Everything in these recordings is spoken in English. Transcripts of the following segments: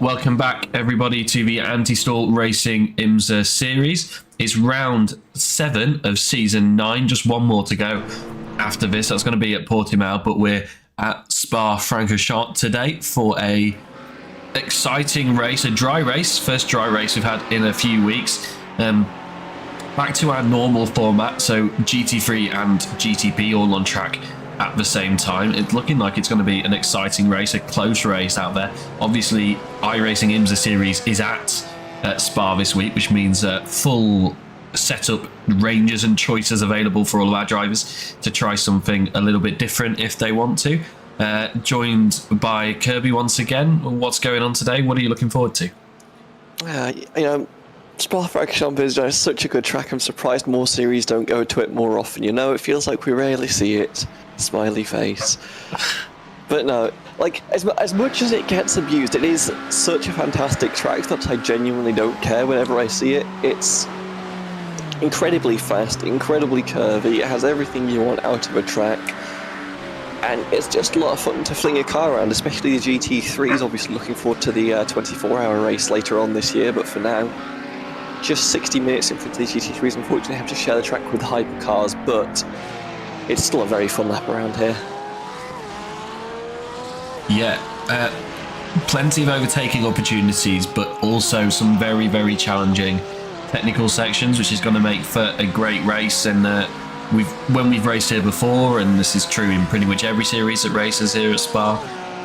welcome back everybody to the Anti-Stall Racing IMSA series. It's round 7 of season 9, just one more to go after this. That's going to be at Portimao, but we're at Spa-Francorchamps today for a exciting race, a dry race, first dry race we've had in a few weeks. Back to our normal format, so GT3 and GTP all on track at the same time. It's looking like it's going to be an exciting race, a close race out there. Obviously, iRacing IMSA series is at Spa this week, which means full setup ranges and choices available for all of our drivers to try something a little bit different if they want to. Joined by Kirby once again. What's going on today? What are you looking forward to? Spa-Francorchamps is just such a good track. I'm surprised more series don't go to it more often. It feels like we rarely see it. Smiley face. But no, like, as much as it gets abused, it is such a fantastic track that I genuinely don't care whenever I see it. It's incredibly fast, incredibly curvy. It has everything you want out of a track. And it's just a lot of fun to fling a car around, especially the GT3s. Obviously looking forward to the 24-hour race later on this year, but for now, just 60 minutes in front of the GT3s. Unfortunately, I have to share the track with the hypercars, but it's still a very fun lap around here. Yeah, plenty of overtaking opportunities, but also some very, very challenging technical sections, which is going to make for a great race. And when we've raced here before, and this is true in pretty much every series that races here at Spa,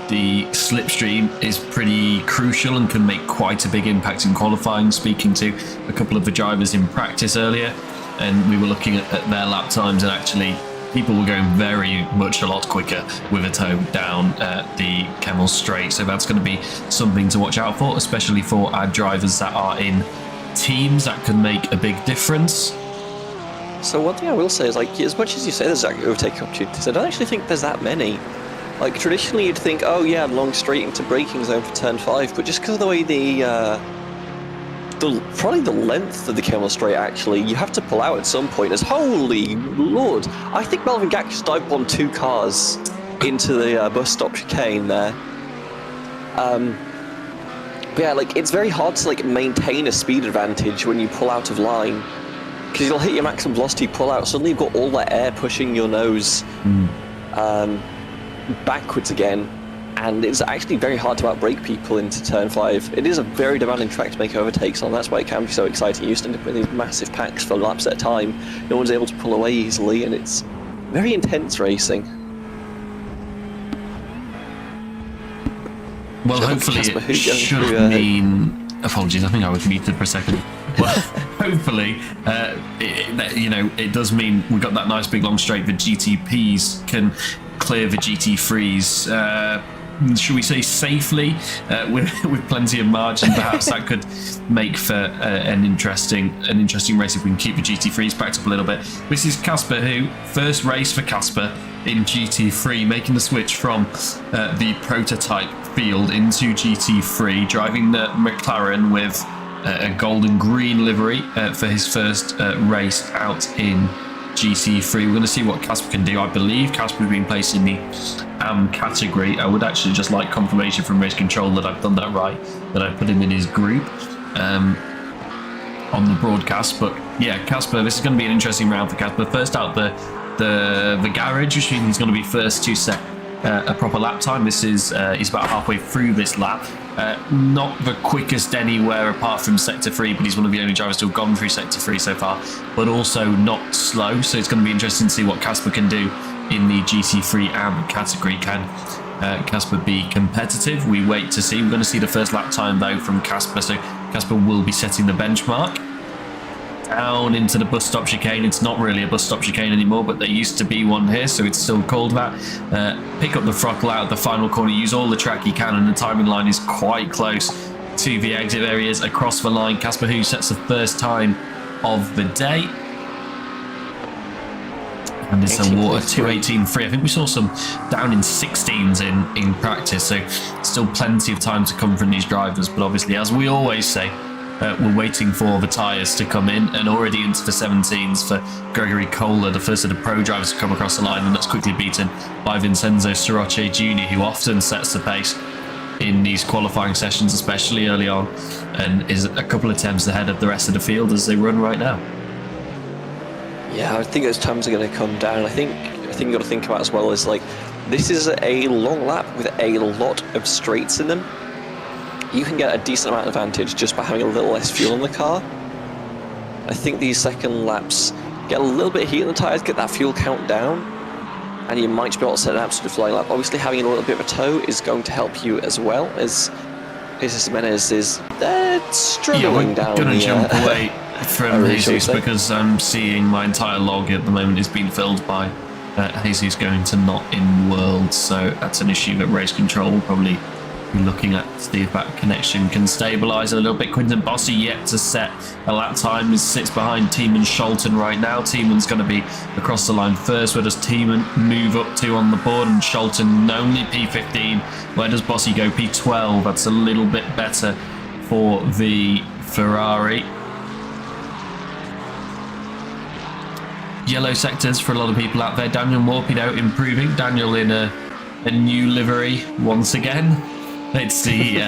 the slipstream is pretty crucial and can make quite a big impact in qualifying. Speaking to a couple of the drivers in practice earlier, and we were looking at their lap times, and actually people were going very much a lot quicker with a toe down the Kemmel Straight. So that's going to be something to watch out for, especially for our drivers that are in teams. That can make a big difference. So one thing I will say is, like, as much as you say there's overtaking opportunities, I don't actually think there's that many. Like, traditionally you'd think, oh yeah, long straight into braking zone for turn 5, but just because of the way probably the length of the Kemmel Straight, actually, you have to pull out at some point. As holy lord, I think Melvin Gack just dive bombed 2 cars into the bus stop chicane there. But yeah, like, it's very hard to, like, maintain a speed advantage when you pull out of line, because you'll hit your maximum velocity, pull out, suddenly you've got all that air pushing your nose backwards again, and it's actually very hard to outbrake people into turn 5. It is a very demanding track to make overtakes on. That's why it can be so exciting. You stand up with these massive packs for laps at a time. No one's able to pull away easily, and it's very intense racing. Well, hopefully it should mean... Apologies, I think I was muted for a second. Well, hopefully, it does mean we've got that nice big long straight. The GTPs can clear the GT3s, should we say safely, with plenty of margin. Perhaps that could make for an interesting race if we can keep the GT3s backed up a little bit. This is Casper, who first race for Casper in GT3, making the switch from the prototype field into GT3, driving the McLaren with a gold and green livery for his first race out in GT3. We're going to see what Casper can do. I believe Casper has been placed in the AM category. I would actually just like confirmation from Race Control that I've done that right, that I put him in his group on the broadcast. But yeah, Casper, this is going to be an interesting round for Casper. First out the garage, which means he's going to be first to set a proper lap time. This is he's about halfway through this lap. Not the quickest anywhere apart from Sector 3, but he's one of the only drivers to have gone through Sector 3 so far, but also not slow. So it's going to be interesting to see what Casper can do in the GT3 AM category. Can Casper be competitive? We wait to see. We're going to see the first lap time though from Casper, so Casper will be setting the benchmark. Down into the bus stop chicane. It's not really a bus stop chicane anymore, but there used to be one here, so it's still called that. Pick up the throttle out of the final corner, use all the track you can, and the timing line is quite close to the exit areas across the line. Casper, who sets the first time of the day. And it's a water 2:18.3. I think we saw some down in 16s in practice, so still plenty of time to come from these drivers. But obviously, as we always say, we're waiting for the tyres to come in, and already into the 17s for Gregory Kohler, the first of the pro drivers to come across the line, and that's quickly beaten by Vincenzo Soroche Jr., who often sets the pace in these qualifying sessions, especially early on, and is a couple of attempts ahead of the rest of the field as they run right now. Yeah, I think those times are going to come down. I think you got to think about as well is like this is a long lap with a lot of straights in them. You can get a decent amount of advantage just by having a little less fuel in the car. I think these second laps get a little bit of heat in the tyres, get that fuel count down, and you might be able to set an absolute flying lap. Obviously, having a little bit of a tow is going to help you as well, as Jesus Jimenez is struggling down. Yeah, we're going to jump away from Jesus because I'm seeing my entire log at the moment is being filled by Jesus going to not in world, so that's an issue that race control will probably be looking at to see if that connection can stabilise a little bit. Quinton Bossy yet to set a lap time. He sits behind Tiemann Scholten right now. Tiemann's going to be across the line first. Where does Tiemann move up to on the board? And Scholten only P15. Where does Bossy go? P12. That's a little bit better for the Ferrari. Yellow sectors for a lot of people out there. Daniel Morpido improving. Daniel in a new livery once again. It's the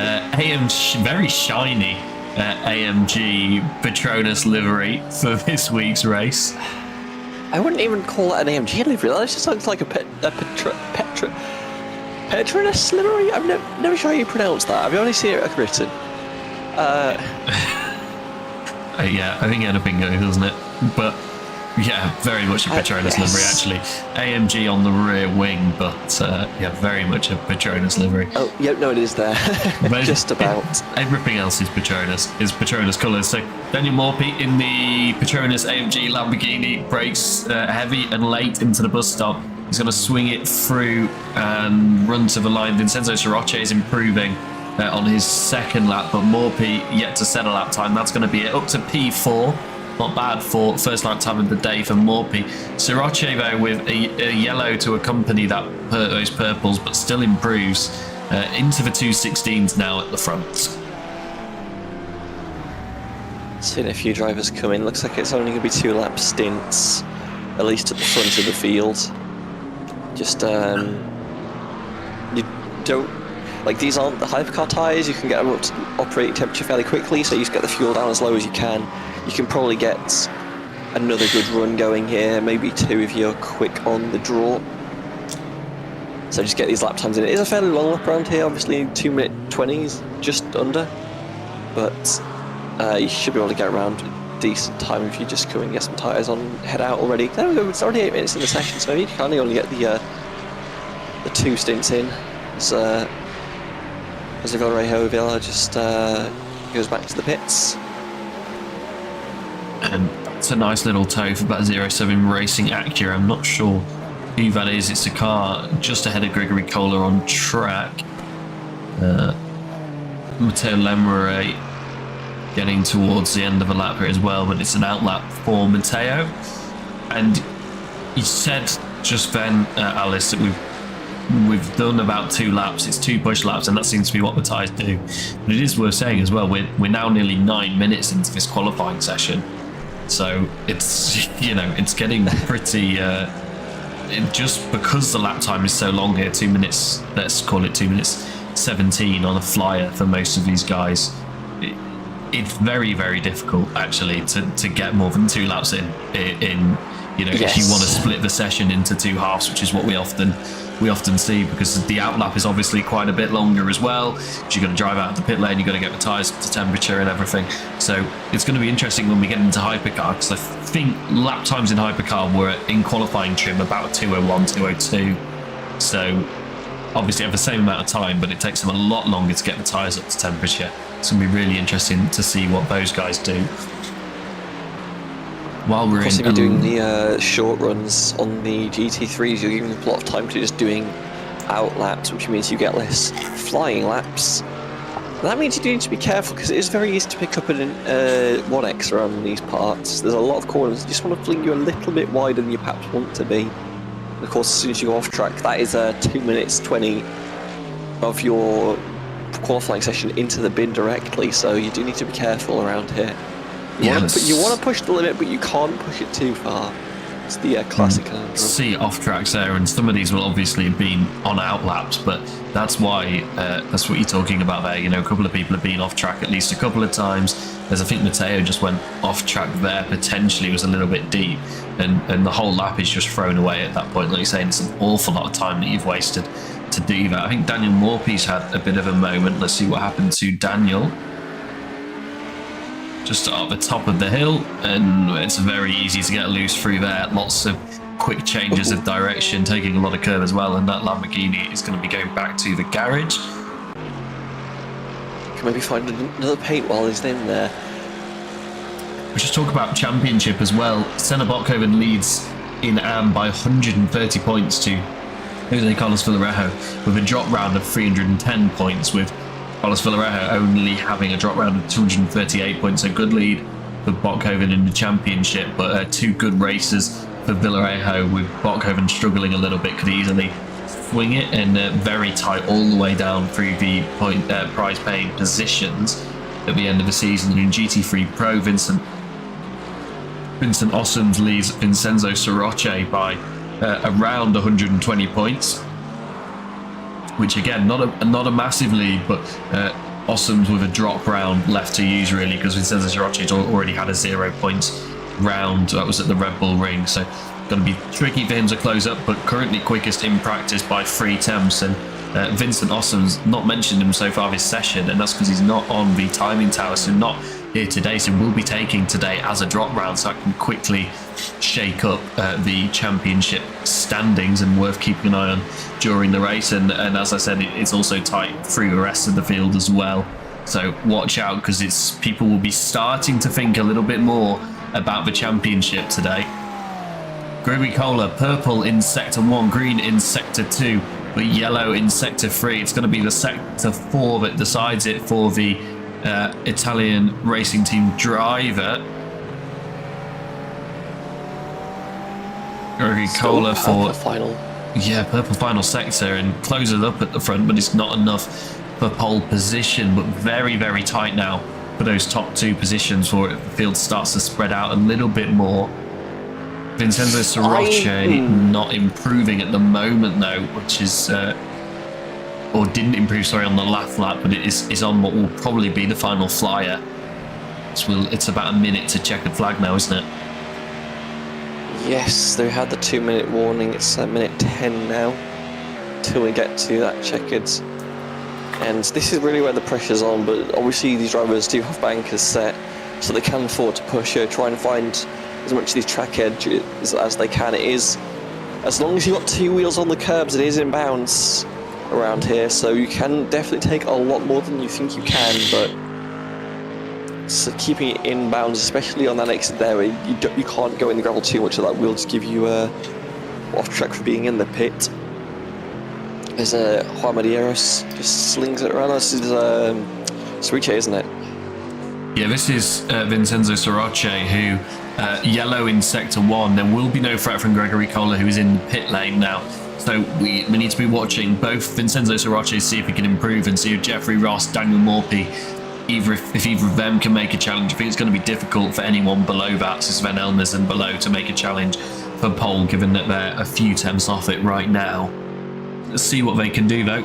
very shiny AMG Petronas livery for this week's race. I wouldn't even call it an AMG livery. That just looks like a Petronas livery. I'm never sure how you pronounce that. I've only seen it written. Yeah, I think anything goes, doesn't it? But yeah, very much a Petronas livery actually. AMG on the rear wing, but yeah, very much a Petronas livery. Oh, yeah, no, it is there. Just about. Everything else is Petronas colours. So Daniel Morphy in the Petronas AMG Lamborghini brakes heavy and late into the bus stop. He's going to swing it through and run to the line. Vincenzo Sirace is improving on his second lap, but Morphy yet to set a lap time. That's going to be it up to P4. Not bad for first lap time of the day for Morphy. Sirache though with a yellow to accompany those purples, but still improves into the 216s now at the front. Seen a few drivers come in. Looks like it's only going to be 2 lap stints, at least at the front of the field. Just you don't like these aren't the hypercar tyres. You can get them up to operating temperature fairly quickly, so you just get the fuel down as low as you can. You can probably get another good run going here, maybe 2 if you're quick on the draw. So just get these lap times in. It is a fairly long lap around here, obviously 2 minute 20s, just under. But you should be able to get around a decent time if you just come and get some tyres on, head out already. There we go, it's already 8 minutes in the session, so you can only get the 2 stints in. As Villarrejo Villa just goes back to the pits. And it's a nice little tow for that 07 Racing Acura. I'm not sure who that is. It's a car just ahead of Gregory Kohler on track. Matteo Lemire getting towards the end of a lap here as well, but it's an outlap for Matteo. And you said just then, Alice, that we've done about 2 laps. It's 2 push laps, and that seems to be what the tyres do. But it is worth saying as well, we're now nearly 9 minutes into this qualifying session. So it's, you know, it's getting pretty, just because the lap time is so long here, 2 minutes, let's call it 2 minutes 17 on a flyer for most of these guys. It's very, very difficult actually to get more than 2 laps in you know, if you want to split the session into 2 halves, which is what we often see, because the outlap is obviously quite a bit longer as well. You've got to drive out of the pit lane, you've got to get the tyres to temperature and everything. So it's going to be interesting when we get into hypercar, because I think lap times in hypercar were in qualifying trim about 2:01, 2:02. So obviously have the same amount of time, but it takes them a lot longer to get the tyres up to temperature. It's going to be really interesting to see what those guys do. While we're possibly doing the short runs on the GT3s, you're giving them a lot of time to just doing out laps, which means you get less flying laps. And that means you do need to be careful, because it is very easy to pick up an 1X around these parts. There's a lot of corners. You just want to fling you a little bit wider than you perhaps want to be. And of course, as soon as you go off track, that is 2 minutes 20 of your qualifying session into the bin directly, so you do need to be careful around here. You want to push the limit, but you can't push it too far. It's the classic conundrum. See off tracks there, and some of these will obviously have been on out laps, but that's why that's what you're talking about there. You know, a couple of people have been off track at least a couple of times. As I think Matteo just went off track there, potentially was a little bit deep, and the whole lap is just thrown away at that point. Like you're saying, it's an awful lot of time that you've wasted to do that. I think Daniel Morpy's had a bit of a moment. Let's see what happened to Daniel. Just at the top of the hill, and it's very easy to get loose through there. Lots of quick changes of direction, taking a lot of curve as well, and that Lamborghini is going to be going back to the garage. Can maybe find another paint while he's in there. We just talk about championship as well. Senna Botkoven leads in AM by 130 points to Jose Carlos Villarejo with a drop round of 310 points, with Carlos Villarejo only having a drop round of 238 points. A good lead for Botkoven in the championship, but two good races for Villarejo, with Botkoven struggling a little bit, could easily swing it, and very tight all the way down through the prize paying positions at the end of the season. In GT3 Pro, Vincent Ossoms leads Vincenzo Soroche by around 120 points, which again, not a massive lead, but Ossoms with a drop round left to use really, because Vincenzo Soroche already had a 0 points round. That was at the Red Bull Ring, so going to be tricky for him to close up, but currently quickest in practice by 3 temps. And Vincent Ossoms, not mentioned him so far this session, and that's because he's not on the timing tower, so not here today, so we'll be taking today as a drop round, so I can quickly shake up the championship standings, and worth keeping an eye on during the race. And as I said, it's also tight through the rest of the field as well, so watch out, because people will be starting to think a little bit more about the championship today. Gregory Kohler, purple in Sector 1, green in Sector 2, but yellow in Sector 3. It's going to be the Sector 4 that decides it for the Italian racing team driver. Gregory Kohler for final. Yeah, purple final sector, and closes up at the front, but it's not enough for pole position. But very, very tight now for those top 2 positions, for it. The field starts to spread out a little bit more. Vincenzo Soroche not improving at the moment though, which is or didn't improve, sorry, on the last lap, but it is on what will probably be the final flyer. It's about a minute to checkered flag now, isn't it? Yes, they had the 2-minute warning. It's minute 10 now till we get to that checkered. And this is really where the pressure's on, but obviously these drivers do have bankers set, so they can afford to push her, try and find as much of these track edges as they can. It is, as long as you've got 2 wheels on the curbs, it is in bounds around here, so you can definitely take a lot more than you think you can, but so keeping it in bounds, especially on that exit there, where you can't go in the gravel too much, so that will just give you off track for being in the pit. There's Juan Medeiros just slings it around. This is Soroche, isn't it? Yeah, this is Vincenzo Soroche, who yellow in Sector 1. There will be no threat from Gregory Kohler, who is in the pit lane now. So we need to be watching both Vincenzo Soroche, see if he can improve, and see if Jeffrey Ross, Daniel Morpy, if either of them can make a challenge. I think it's going to be difficult for anyone below that, so Sven Elmers and below, to make a challenge for pole, given that they're a few temps off it right now. Let's see what they can do though.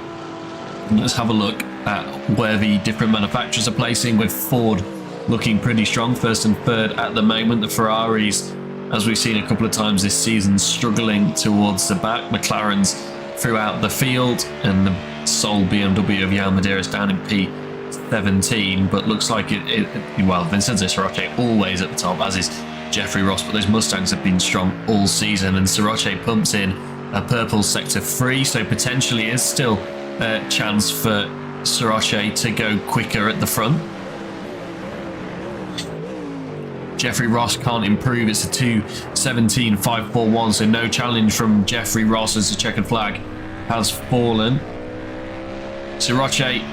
And let's have a look at where the different manufacturers are placing, with Ford looking pretty strong, first and third at the moment. The Ferraris, as we've seen a couple of times this season, struggling towards the back. McLaren's throughout the field, and the sole BMW of Jan Medeiros down in P17, but looks like well, Vincenzo Soroche always at the top, as is Jeffrey Ross, but those Mustangs have been strong all season, and Soroche pumps in a purple Sector 3, so potentially is still a chance for Soroche to go quicker at the front. Jeffrey Ross can't improve. It's a 2:17.541, so no challenge from Jeffrey Ross as the checkered flag has fallen. Soroche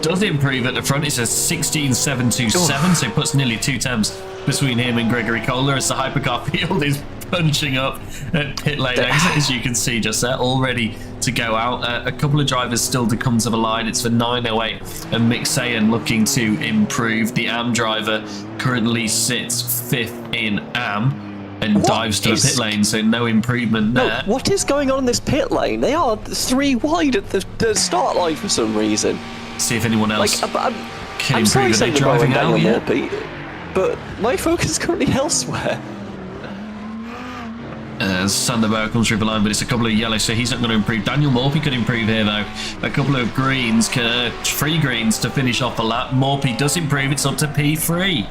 does improve at the front. It's a 16.727, so puts nearly 2 temps between him and Gregory Kohler, as the hypercar field is punching up at pit lane exit, as you can see just there, all ready to go out. A couple of drivers still to come to the line. It's for 908 and Mick Sayan looking to improve. The AM driver currently sits 5th in AM. and What dives to is- the pit lane, so no improvement No, there. what is going on in this pit lane? They are 3 wide at the start line for some reason. See if anyone else Like, can I'm sorry, improve. Are they Sander Bowen, driving out Daniel yet? Morphy, but my focus is currently elsewhere. Sanderberg comes through the line, but it's a couple of yellows, so he's not going to improve. Daniel Morphy could improve here, though. A couple of greens, 3 greens to finish off the lap. Morphy does improve. It's up to P3.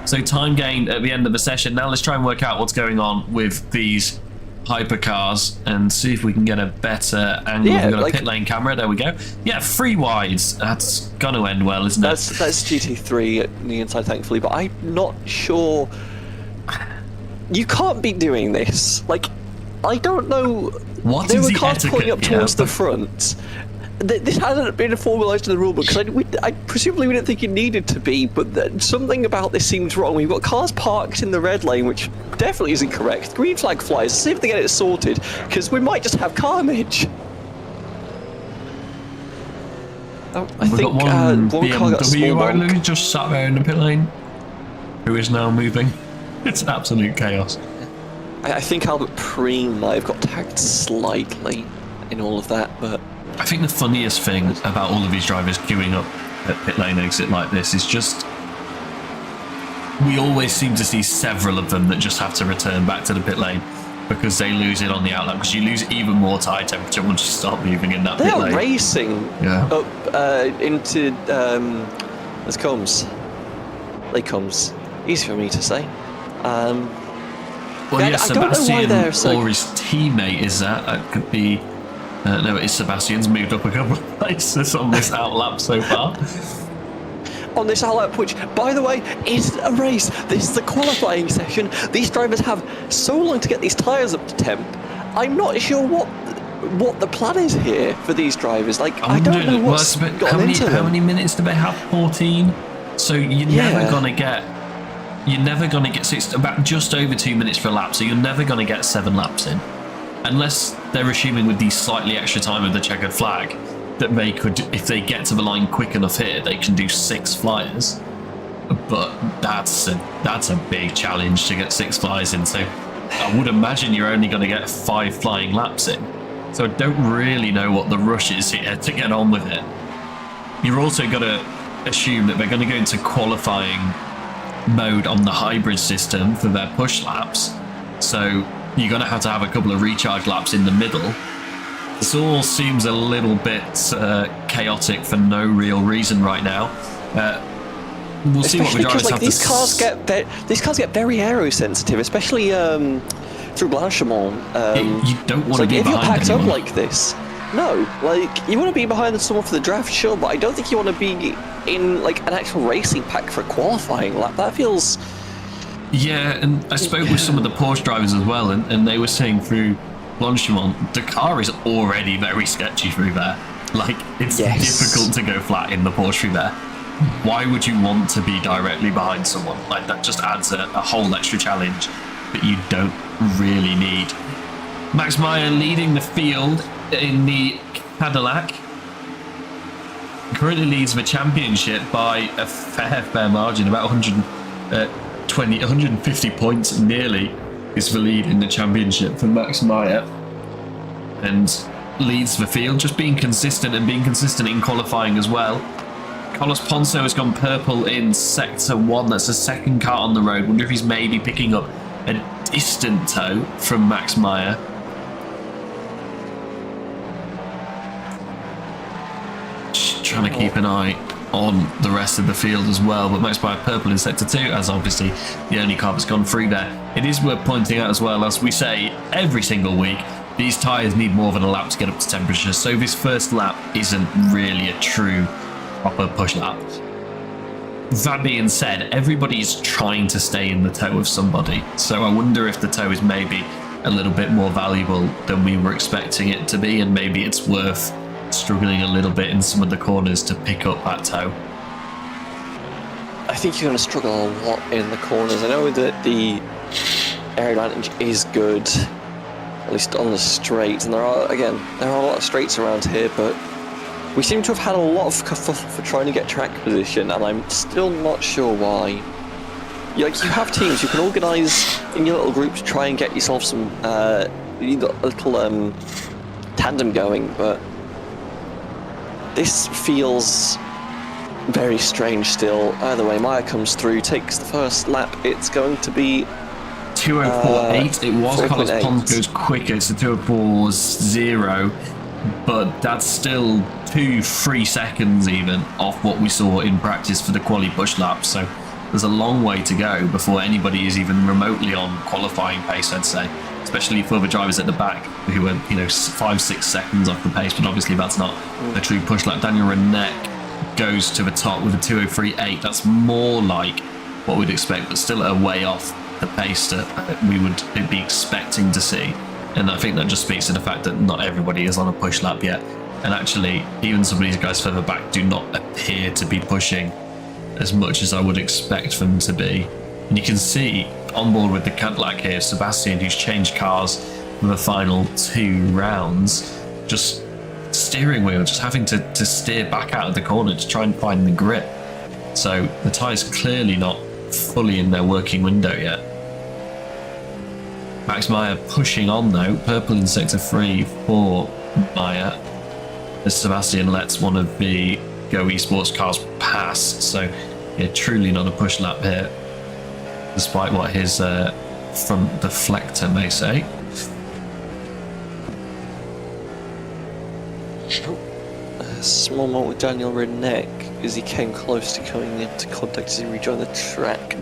So time gained at the end of the session. Now let's try and work out what's going on with these hypercars and see if we can get a better angle. Yeah, We've got like- a pit lane camera. There we go. Yeah, 3 wides. That's going to end well, isn't it? That's GT3 at the inside, thankfully, but I'm not sure. You can't be doing this. Like, I don't know. What there is were the cars pulling up etiquette towards here? the front. This hasn't been formalised in the rulebook because I presumably we didn't think it needed to be, but something about this seems wrong. We've got cars parked in the red lane, which definitely isn't correct. Green flag flies. Let's see if they get it sorted, because we might just have carnage. Oh, I We've think got one car got a small BMW bump. rider who just sat there in the pit lane, who is now moving. It's absolute chaos. I think Albert Preen might have got tagged slightly in all of that, but I think the funniest thing about all of these drivers queuing up at pit lane exit like this is just we always seem to see several of them that just have to return back to the pit lane because they lose it on the outlap, because you lose even more tyre temperature once you start moving in that they pit are lane. racing Yeah. up into let's comes. Lake comes. Easy for me to say. Well, I yeah, don't know why Sebastian they're so- or his teammate is that. That could be. No, it is Sebastian's moved up a couple of places on this outlap so far. On this outlap, which, by the way, isn't a race. This is the qualifying session. These drivers have so long to get these tyres up to temp. I'm not sure what the plan is here for these drivers. Like, I don't know what's gotten into them. How many minutes do they have? 14. So you're never Yeah. gonna get. You're never gonna get. So it's about just over 2 minutes for a lap. So you're never gonna get 7 laps in, unless they're assuming with the slightly extra time of the checkered flag that they could, if they get to the line quick enough here, they can do 6 flyers. But that's a big challenge to get 6 flyers in. So I would imagine you're only going to get 5 flying laps in. So I don't really know what the rush is here to get on with it. You're also got to assume that they're going to go into qualifying mode on the hybrid system for their push laps. So you're going to have a couple of recharge laps in the middle. This all seems a little bit chaotic for no real reason right now. We'll see what the Especially drivers because have these cars get very aero sensitive, especially through Blanchimont. You don't want to like, be if you're behind packed anyone. up like this, no, like you want to be behind someone for the draft, sure, but I don't think you want to be in like an actual racing pack for a qualifying lap. That feels. Yeah, and I spoke with some of the Porsche drivers as well, and they were saying through Blanchimont, the car is already very sketchy through there. Like, it's difficult to go flat in the Porsche through there. Why would you want to be directly behind someone? Like, that just adds a whole extra challenge that you don't really need. Max Meyer leading the field in the Cadillac. Currently leads the championship by a fair margin, about 150 points nearly is the lead in the championship for Max Meyer, and leads the field, just being consistent and being consistent in qualifying as well. Carlos Ponce has gone purple in sector 1. That's the second car on the road. Wonder if he's maybe picking up a distant tow from Max Meyer. Just trying to keep an eye on the rest of the field as well, but Max Meyer purple in sector 2, as obviously the only car that's gone through there. It is worth pointing out as well, as we say every single week, these tyres need more than a lap to get up to temperature, so this first lap isn't really a true proper push lap. That being said, everybody's trying to stay in the tow of somebody, so I wonder if the tow is maybe a little bit more valuable than we were expecting it to be, and maybe it's worth struggling a little bit in some of the corners to pick up that tow. I think you're going to struggle a lot in the corners. I know that the air advantage is good, at least on the straights, and there are a lot of straights around here, but we seem to have had a lot of kerfuffle for trying to get track position, and I'm still not sure why. You have teams. You can organise in your little group to try and get yourself some little tandem going, but this feels very strange still. Either way, Maya comes through, takes the first lap. It's going to be 2:04.8. It was Carlos 4.8. Pons goes quicker, so 2:04.0, but that's still 3 seconds even off what we saw in practice for the quali push lap. So there's a long way to go before anybody is even remotely on qualifying pace, I'd say. Especially for the drivers at the back who are, 5-6 seconds off the pace, but obviously that's not a true push lap. Daniel Renek goes to the top with a 2:03.8. That's more like what we'd expect, but still a way off the pace that we would be expecting to see. And I think that just speaks to the fact that not everybody is on a push lap yet. And actually, even some of these guys further back do not appear to be pushing as much as I would expect them to be. And you can see on board with the Cadillac here, Sebastian, who's changed cars for the final 2 rounds, just steering wheel, just having to steer back out of the corner to try and find the grip. So the tyre's clearly not fully in their working window yet. Max Meyer pushing on though, purple in sector 3 for Meyer, as Sebastian lets one of the Go Esports cars pass. So yeah, truly not a push lap here, despite what his front deflector may say. A small moment with Daniel Renek as he came close to coming into contact as he rejoined the track.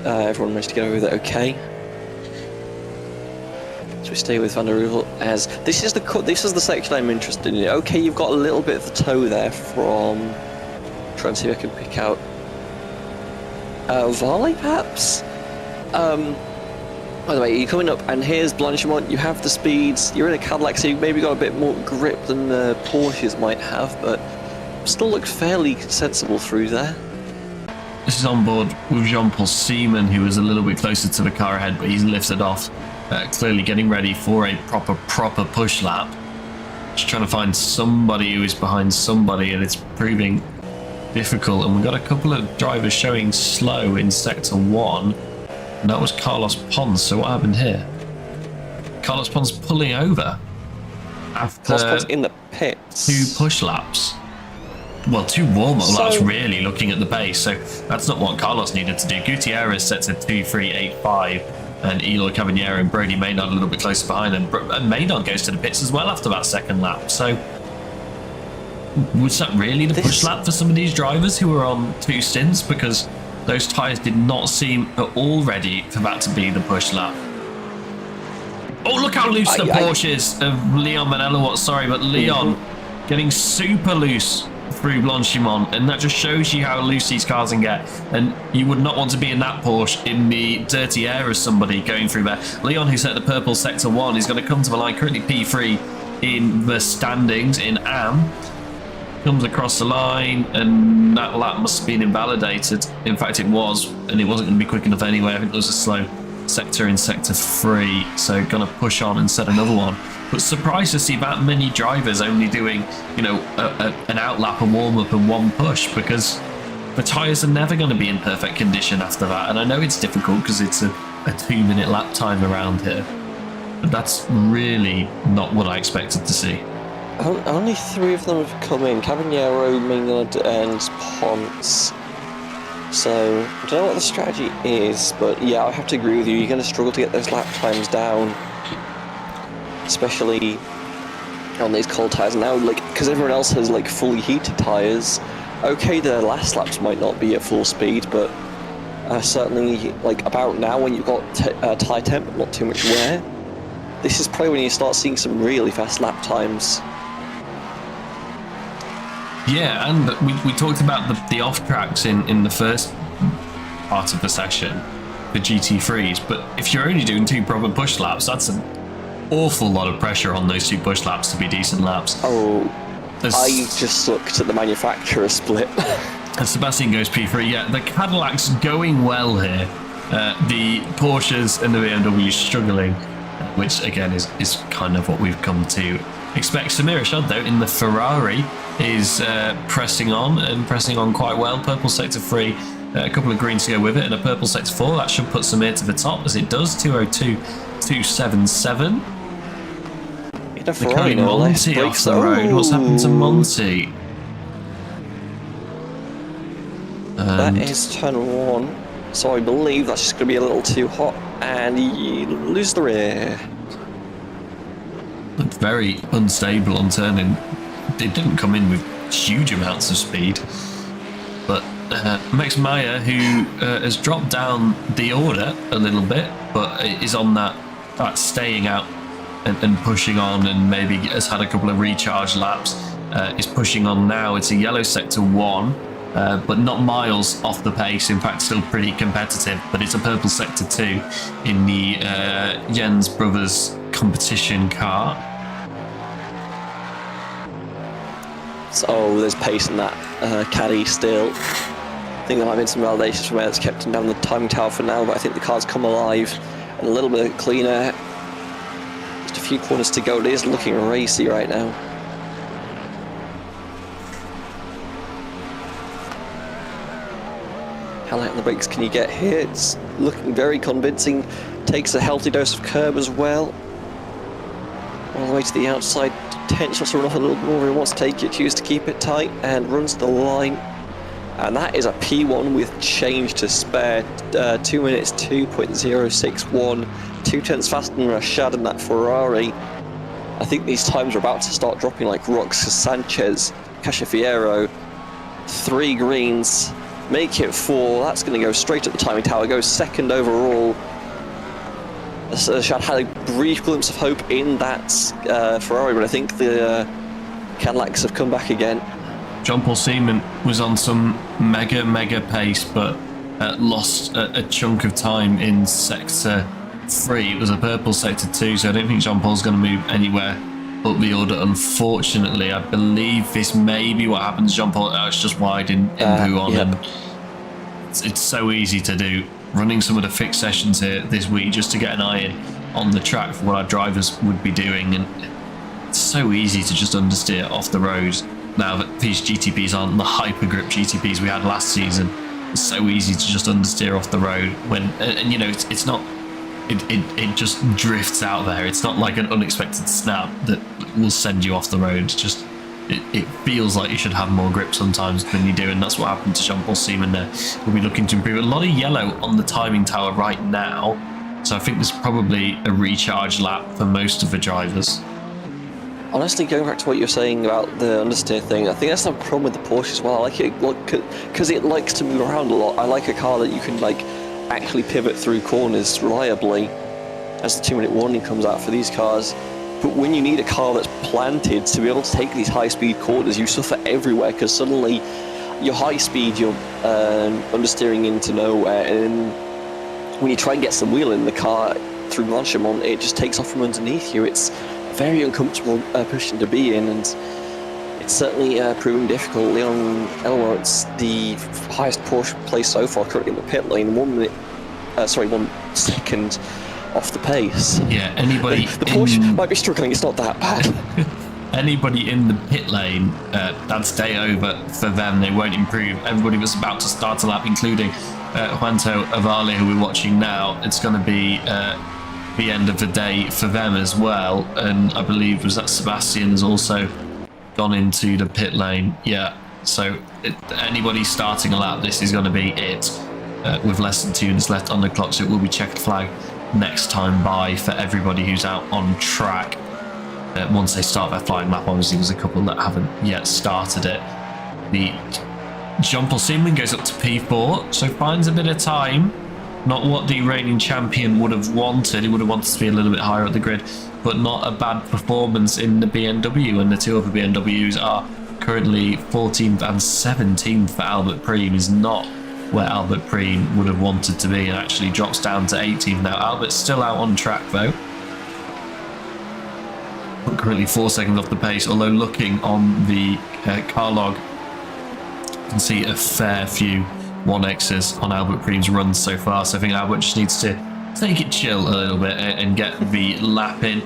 Everyone managed to get over there okay. So we stay with Van der Rohe as this is the section I'm interested in. Okay, you've got a little bit of the toe there from. Try and see if I can pick out Varley, perhaps? By the way, you're coming up, and here's Blanchimont. You have the speeds. You're in a Cadillac, so you've maybe got a bit more grip than the Porsches might have, but still looks fairly sensible through there. This is on board with Jean-Paul Seaman, who was a little bit closer to the car ahead, but he's lifted off, clearly getting ready for a proper push lap. Just trying to find somebody who is behind somebody, and it's proving difficult. And we've got a couple of drivers showing slow in sector 1. And that was Carlos Pons. So what happened here? Carlos Pons pulling over after Carlos Pons in the pits. 2 push laps. Well, 2 warm-up laps, really, looking at the pace. So that's not what Carlos needed to do. Gutierrez sets a 2:3.85, and Eloy Caballero and Brody Maynard a little bit closer behind them. And Maynard goes to the pits as well after that second lap. So was that really the push lap for some of these drivers who were on 2 stints? Because those tyres did not seem at all ready for that to be the push lap. Oh, look how loose the Porsches of Leon Manello. Sorry, but Leon getting super loose through Blanchimont, and that just shows you how loose these cars can get. And you would not want to be in that Porsche in the dirty air as somebody going through there. Leon, who set the purple sector 1, is going to come to the line, currently P3 in the standings in AM. Comes across the line, and that lap must have been invalidated. In fact, it was, and it wasn't going to be quick enough anyway. I think there was a slow sector in sector 3, so going to push on and set another one. But surprised to see that many drivers only doing, an out lap, a warm up, and 1 push, because the tyres are never going to be in perfect condition after that. And I know it's difficult because it's a 2-minute lap time around here, but that's really not what I expected to see. Only 3 of them have come in: Caballero, Maynard, and Ponce. So I don't know what the strategy is, but yeah, I have to agree with you. You're going to struggle to get those lap times down, especially on these cold tyres now. Because everyone else has fully heated tyres. Okay, the last laps might not be at full speed, but certainly about now when you've got tyre temp, but not too much wear. This is probably when you start seeing some really fast lap times. Yeah, and we talked about the off tracks in the first part of the session, the GT3s, but if you're only doing 2 proper push laps, that's an awful lot of pressure on those 2 push laps to be decent laps. Oh, I just looked at the manufacturer split. And Sebastian goes P3. Yeah, the Cadillac's going well here. The Porsches and the BMW struggling, which again is kind of what we've come to expect. Samir Rashad, though, in the Ferrari is pressing on quite well. Purple sector 3 a couple of greens to go with it, and a purple sector 4. That should put Samir to the top, as it does. 202.277. The Ferrari Monty off the road. What's happened to Monty? That is turn 1. So I believe that's just going to be a little too hot, and he loses the rear. Looked very unstable on turning. It didn't come in with huge amounts of speed. But Max Meyer, who has dropped down the order a little bit, but is on that staying out and pushing on, and maybe has had a couple of recharge laps, is pushing on now. It's a yellow sector 1, but not miles off the pace. In fact, still pretty competitive, but it's a purple sector 2 in the Jens Brothers competition car. So there's pace in that caddy still. I think there might have been some validations from where it's kept him down the timing tower for now, but I think the car's come alive and a little bit cleaner. Just a few corners to go. It is looking racy right now. How light on the brakes can you get here? It's looking very convincing. Takes a healthy dose of curb as well. All the way to the outside. Potential to run off a little more. He wants to take it, choose to keep it tight, and runs the line. And that is a P1 with change to spare. 2 minutes 2.061. 2/10 faster than Rashad in that Ferrari. I think these times are about to start dropping like rocks. Sanchez, Cachafiero, 3 greens, make it 4. That's going to go straight at the timing tower. Goes second overall. Rashad had a brief glimpse of hope in that Ferrari, but I think the Cadillacs have come back again. Jean-Paul Seaman was on some mega pace, but lost a chunk of time in sector 3. It was a purple sector 2, so I don't think Jean-Paul's going to move anywhere up the order, unfortunately. I believe this may be what happens. Jean-Paul, it's just wide in Buon, yep. and it's so easy to do. Running some of the fixed sessions here this week just to get an eye in on the track for what our drivers would be doing, and it's so easy to just understeer off the road now that these GTPs aren't the hyper grip GTPs we had last season. It's so easy to just understeer off the road when, and you know, it's not, it just drifts out there. It's not like an unexpected snap that will send you off the road. Just it feels like you should have more grip sometimes than you do, and that's what happened to Jean-Paul Seaman there. We'll be looking to improve. A lot of yellow on the timing tower right now, so I think there's probably a recharge lap for most of the drivers. Honestly, going back to what you're saying about the understeer thing, I think that's the problem with the Porsche as well. I like it because it likes to move around a lot. I like a car that you can like actually pivot through corners reliably as the 2-minute warning comes out for these cars. But when you need a car that's planted to be able to take these high-speed corners, you suffer everywhere because suddenly your high speed, you're understeering into nowhere, and when you try and get some wheel in the car through Blanchimont, it just takes off from underneath you. It's a very uncomfortable position to be in, and it's certainly proving difficult. Leon Elmo, it's the highest Porsche place so far currently in the pit lane, 1 second off the pace. Yeah, anybody the Porsche might be struggling, it's not that bad. Anybody in the pit lane, that's day over for them. They won't improve. Everybody was about to start a lap, including Juanto Avale, who we're watching now. It's going to be the end of the day for them as well. And I believe was that Sebastian has also gone into the pit lane. Yeah, so anybody starting a lap, this is going to be it. With less than 2 minutes left on the clock, so it will be checkered flag next time by for everybody who's out on track. Once they start their flying lap, obviously there's a couple that haven't yet started it. The Jean-Paul Seaman goes up to P4, so finds a bit of time. Not what the reigning champion would have wanted. He would have wanted to be a little bit higher up the grid, but not a bad performance in the BMW, and the two other BMWs are currently 14th and 17th for Albert Preem. Is not where Albert Preem would have wanted to be, and actually drops down to 18th now. Albert's still out on track though, but currently 4 seconds off the pace, although looking on the car log, you can see a fair few 1Xs on Albert Preem's runs so far, so I think Albert just needs to take it chill a little bit and get the lap in.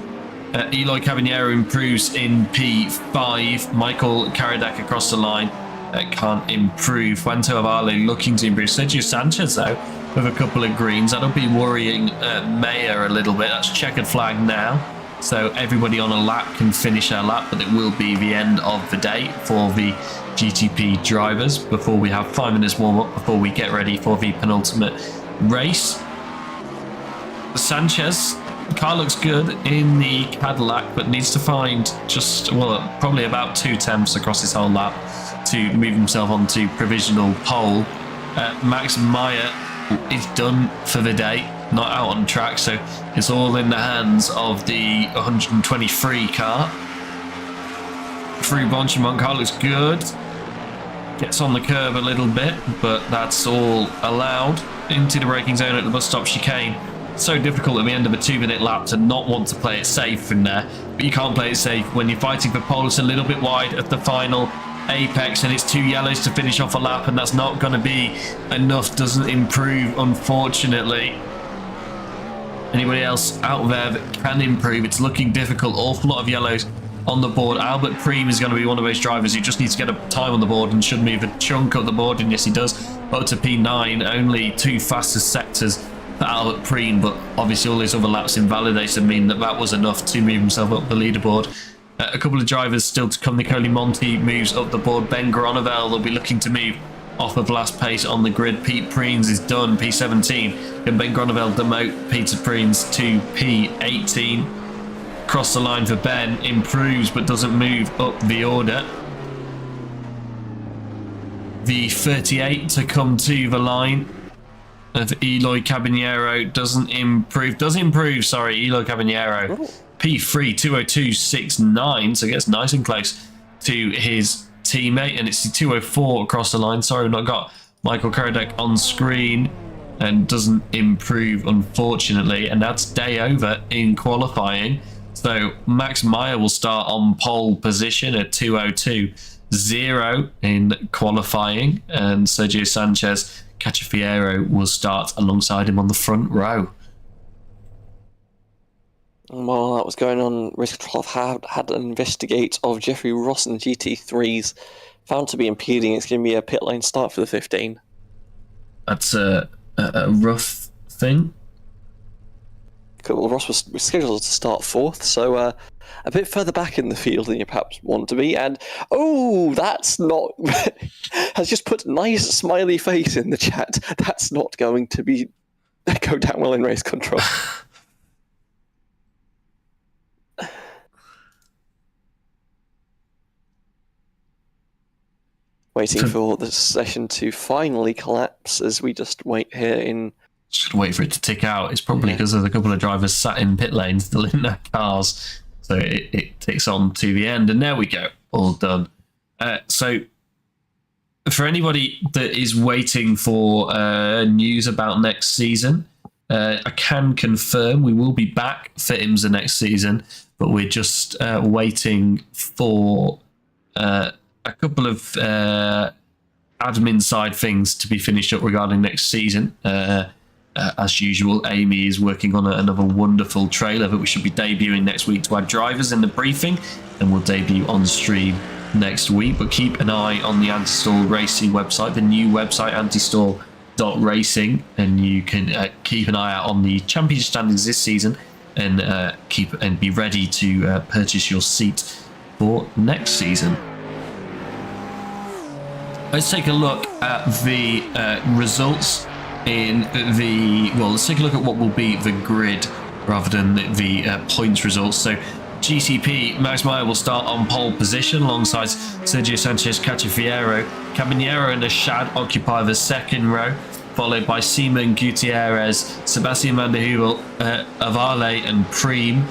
Eloy Cavaniero improves in P5. Michael Karadak across the line can't improve. Juanto Avale looking to improve. Sergio Sanchez, though, with a couple of greens. That'll be worrying Mayer a little bit. That's checkered flag now. So everybody on a lap can finish their lap, but it will be the end of the day for the GTP drivers before we have 5 minutes warm-up before we get ready for the penultimate race. Sanchez, the car looks good in the Cadillac, but needs to find just, well, probably about 2 temps across his whole lap to move himself onto provisional pole. Max Meyer is done for the day, not out on track, so it's all in the hands of the 123 car. Through Bonchimont, car looks good. Gets on the curb a little bit, but that's all allowed. Into the braking zone at the bus stop chicane. So difficult at the end of a 2-minute lap to not want to play it safe in there, but you can't play it safe when you're fighting for pole. It's a little bit wide at the final apex, and it's 2 yellows to finish off a lap, and that's not going to be enough. Doesn't improve, unfortunately. Anybody else out there that can improve? It's looking difficult. Awful lot of yellows on the board. Albert Preem is going to be one of those drivers who just needs to get a time on the board and should move a chunk of the board, and yes, he does. Up to P9, only 2 fastest sectors for Albert Preem, but obviously all his other laps invalidated mean that was enough to move himself up the leaderboard. A couple of drivers still to come. Nicoli Monti moves up the board. Ben Gronevel will be looking to move off of last pace on the grid. Pete Preens is done, P17. Can Ben Gronevel demote Peter Preens to P18? Cross the line for Ben, improves but doesn't move up the order. The 38 to come to the line of Eloy Caballero doesn't improve. Does improve, sorry, Eloy Caballero. Ooh. P3 202.69, so gets nice and close to his teammate, and it's the 204 across the line. Sorry, we've not got Michael Karadek on screen, and doesn't improve, unfortunately, and that's day over in qualifying. So Max Meyer will start on pole position at 202.0 in qualifying, and Sergio Sanchez Cachafiero will start alongside him on the front row. While that was going on, Race Control had an investigate of Jeffrey Ross and GT3s found to be impeding. It's going to be a pit lane start for the 15. That's a rough thing. Well, Ross was scheduled to start 4th, so a bit further back in the field than you perhaps want to be. And, oh, that's not... has just put nice smiley face in the chat. That's not going to be go down well in Race Control. Waiting for the session to finally collapse as we just wait here in... Just wait for it to tick out. It's probably because there's a couple of drivers sat in pit lane still in their cars. So it ticks on to the end. And there we go. All done. So for anybody that is waiting for news about next season, I can confirm we will be back for IMSA next season, but we're just waiting for a couple of admin side things to be finished up regarding next season. As usual, Amy is working on another wonderful trailer that we should be debuting next week to our drivers in the briefing, and we'll debut on stream next week. But keep an eye on the Antistall Racing website, the new website, antistall.racing, and you can keep an eye out on the championship standings this season, and be ready to purchase your seat for next season. Let's take a look at the results in the... Well, let's take a look at what will be the grid rather than the points results. So GTP, Max Meyer will start on pole position alongside Sergio Sanchez Cachafiero. Caballero and Ashad occupy the second row, followed by Simon Gutierrez, Sebastian van der Hubel, Avale and Preem.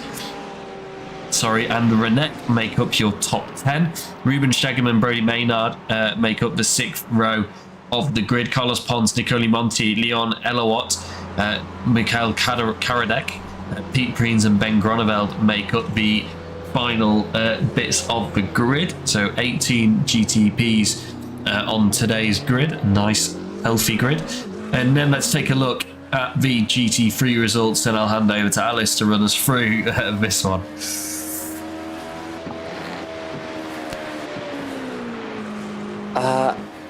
And Renette make up your top 10. Ruben Stegemann and Brody Maynard make up the 6th row of the grid. Carlos Pons, Nicoli Monti, Leon Elowat, Mikhail Karadek, Pete Preens and Ben Gronevel make up the final bits of the grid. So 18 GTPs on today's grid. Nice, healthy grid. And then let's take a look at the GT3 results, and I'll hand over to Alice to run us through this one.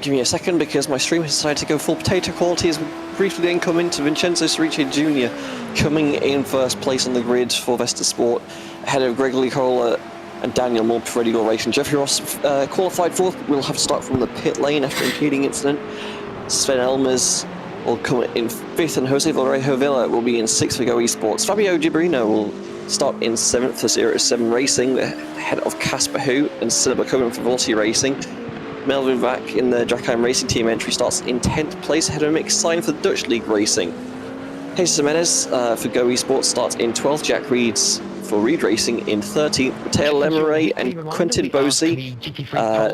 Give me a second because my stream has decided to go full potato quality as we briefly then come into Vincenzo Cerrice Jr. coming in first place on the grid for Vesta Sport ahead of Gregory Cola and Daniel Moore for Ready Go Racing. Jeffrey Ross qualified fourth, will have to start from the pit lane after impeding incident. Sven Elmers will come in fifth and Jose Vallejo Villa will be in sixth for Go Esports. Fabio Gibrino will start in seventh for Sirius 7 Racing ahead of Casper Hu and Silva Cohen for Velocity Racing. Melvin Vack in the Drackheim Racing Team entry starts in 10th place ahead of Mick Stein for the Dutch League Racing. Jesus Jimenez for Go Esports starts in 12th, Jack Reeds for Reed Racing in 13th, Mateo Lemeray and Quentin Bosey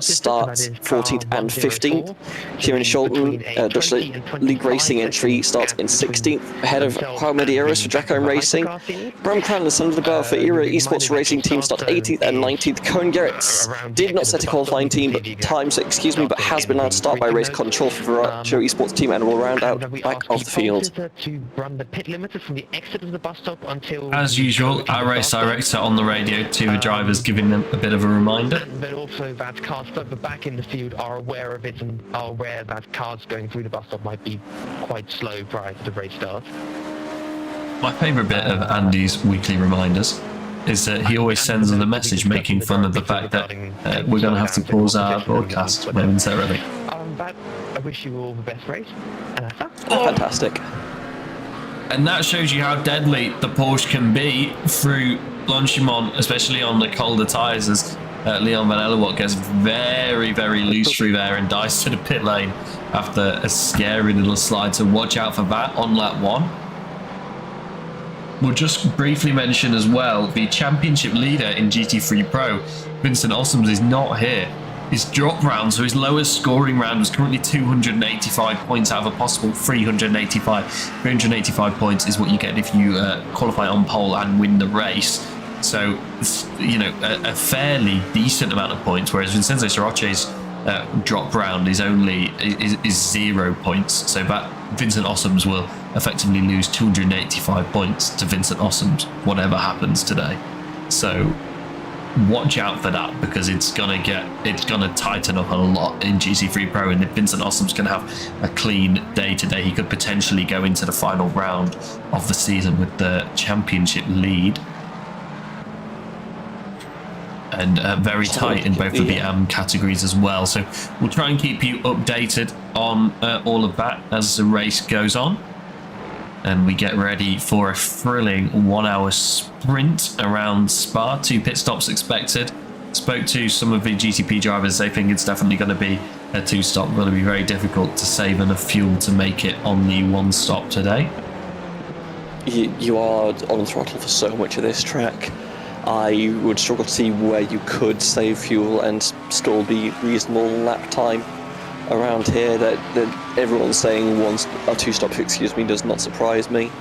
starts 14th and 15th. Kieran Scholten, Dutch League Racing entry, starts in 16th, ahead of Juan Medeiros for Drackheim Racing. Bram Cran and Sander de Bell for Era Esports Racing Team starts 18th and 19th. Cohen Gerrits did not set a qualifying team, but has been allowed to start by race control for Viracho Esports Team and will round out back of the field. As usual, our race director on the radio to the drivers, giving them a bit of a reminder. But also that cars further back in the field are aware of it and are aware that cars going through the bus stop might be quite slow prior to the race start. My favourite bit of Andy's weekly reminders is that he always sends us a message making fun of the fact that we're going to have to pause our broadcast momentarily. But I wish you all the best race. And that's that. Fantastic. And that shows you how deadly the Porsche can be through Blanchimont, especially on the colder tyres, as Leon Van Ellerwatt gets very, very loose through there and dives to the pit lane after a scary little slide. So watch out for that on lap 1. We'll just briefly mention as well, the championship leader in GT3 Pro, Vincent Ossoms, is not here. His drop round, so his lowest scoring round, was currently 285 points out of a possible 385. 385 points is what you get if you qualify on pole and win the race. So, you know, a fairly decent amount of points, whereas Vincenzo Cerrice's drop round is only is 0 points. So that Vincent Ossoms will effectively lose 285 points to Vincent Ossoms, whatever happens today. So watch out for that, because it's gonna tighten up a lot in GT3 Pro, and if Vincent Ossoms can have a clean day today, he could potentially go into the final round of the season with the championship lead. And very tight in both of the AM categories as well. So we'll try and keep you updated on all of that as the race goes on. And we get ready for a thrilling 1 hour sprint around Spa. 2 pit stops expected. Spoke to some of the GTP drivers. They think it's definitely going to be a 2-stop. Going to be very difficult to save enough fuel to make it on the 1 stop today. You are on the throttle for so much of this track. I would struggle to see where you could save fuel and still be reasonable lap time around here. That everyone's saying 2 stops, does not surprise me.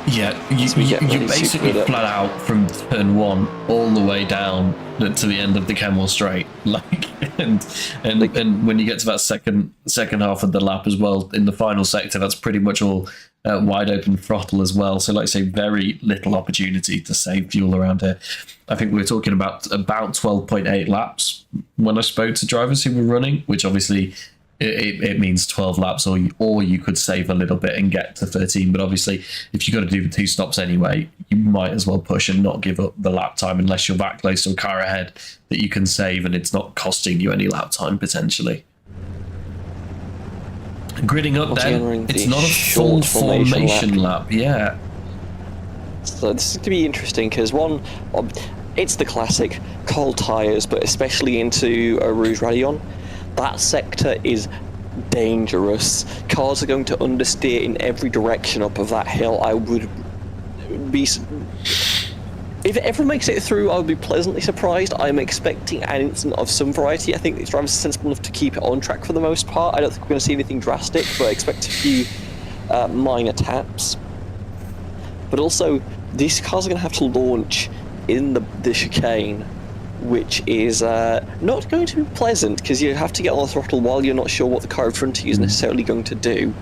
Yeah, you basically flat out from turn 1 all the way down to the end of the Kenmore Straight, and when you get to that second half of the lap as well, in the final sector, that's pretty much all wide open throttle as well. So, like I say, very little opportunity to save fuel around here. I think we were talking about 12.8 laps when I spoke to drivers who were running, which obviously it means 12 laps, or you could save a little bit and get to 13. But obviously, if you've got to do the 2 stops anyway, you might as well push and not give up the lap time unless you're that close to a car ahead that you can save and it's not costing you any lap time potentially. Gridding up then, it's not a full formation lap. Yeah. So this is going to be interesting because it's the classic cold tyres, but especially into a Rouge Radion. That sector is dangerous. Cars are going to understeer in every direction up of that hill. I would be... If it ever makes it through, I would be pleasantly surprised. I'm expecting an incident of some variety. I think these drivers are sensible enough to keep it on track for the most part. I don't think we're going to see anything drastic, but I expect a few minor taps. But also, these cars are going to have to launch in the chicane, which is not going to be pleasant, because you have to get on the throttle while you're not sure what the car in front of you is necessarily going to do.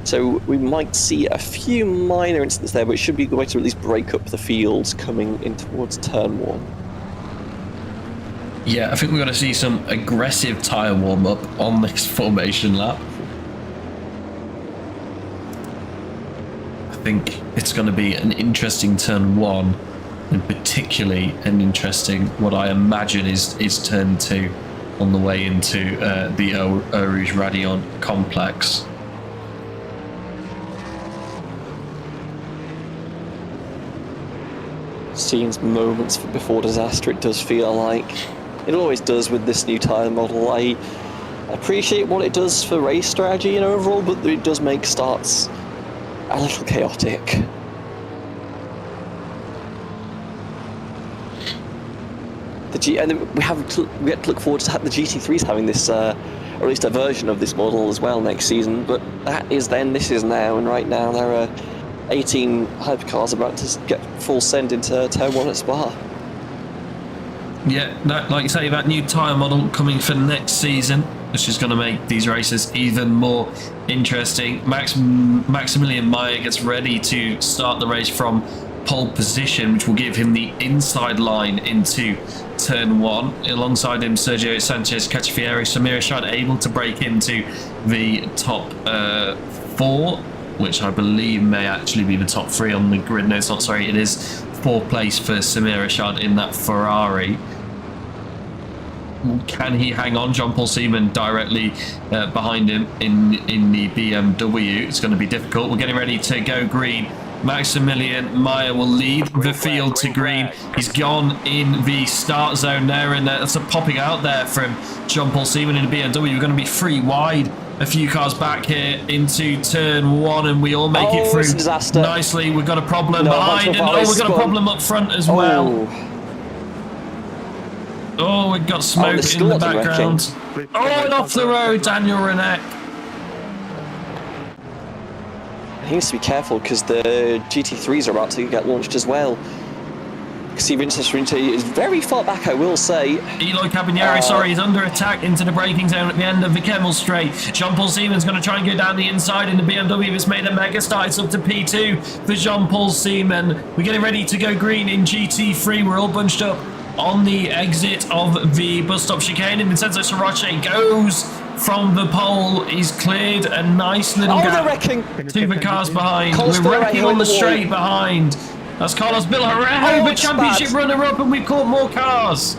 So we might see a few minor incidents there, but it should be a way to at least break up the fields coming in towards turn 1. Yeah, I think we're going to see some aggressive tyre warm-up on this formation lap. I think it's going to be an interesting turn 1, and particularly an interesting, what I imagine is turn 2 on the way into the Eau Rouge Radion complex. Scenes moments before disaster, it does feel like. It always does with this new tyre model. I appreciate what it does for race strategy and overall, but it does make starts a little chaotic. And we get to look forward to the GT3s having this, or at least a version of this model as well next season. But that is then, this is now, and right now there are 18 hypercars about to get full send into Turn 1 at Spa. Yeah, like you say, that new tyre model coming for next season, which is going to make these races even more interesting. Maximilian Meyer gets ready to start the race from pole position, which will give him the inside line into Turn 1. Alongside him, Sergio Sanchez, Cacciafieri, Samir Rashad able to break into the top 4, which I believe may actually be the top 3 on the grid. No, it's not, sorry, it is 4th place for Samir Rashad in that Ferrari. Can he hang on? Jean-Paul Seaman directly behind him in the BMW. It's going to be difficult. We're getting ready to go green. Maximilian Meyer will lead the field to green. He's gone in the start zone there, and that's a popping out there from Jean-Paul Seaman in the BMW. We're going to be 3 wide. A few cars back here into Turn 1, and we all make it through nicely. We've got a problem behind, and we've got a problem up front as well. Oh, we've got smoke in the background. Oh, and off the road, Daniel Renette. He needs to be careful because the GT3s are about to get launched as well. See, Vincent Sorrento is very far back, I will say. Eloy Cabinieri, he's under attack into the braking zone at the end of the Kemmel Straight. Jean-Paul Seaman's going to try and go down the inside in the BMW that's made a mega start. It's up to P2 for Jean-Paul Seaman. We're getting ready to go green in GT3. We're all bunched up on the exit of the bus stop chicane, and Vincenzo Soroche goes from the pole. He's cleared a nice little gap to the cars behind. We're wrecking on the straight behind. That's Carlos Bilharrejo, the championship runner-up, and we've caught more cars.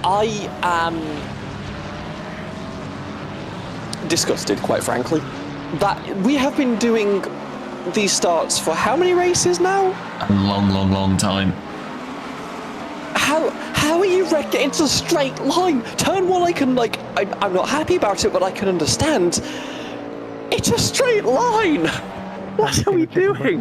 I am disgusted, quite frankly, that we have been doing these starts for how many races now? A long time. How are you wrecking into a straight line? Turn 1, I'm not happy about it, but I can understand. It's a straight line! What are we doing?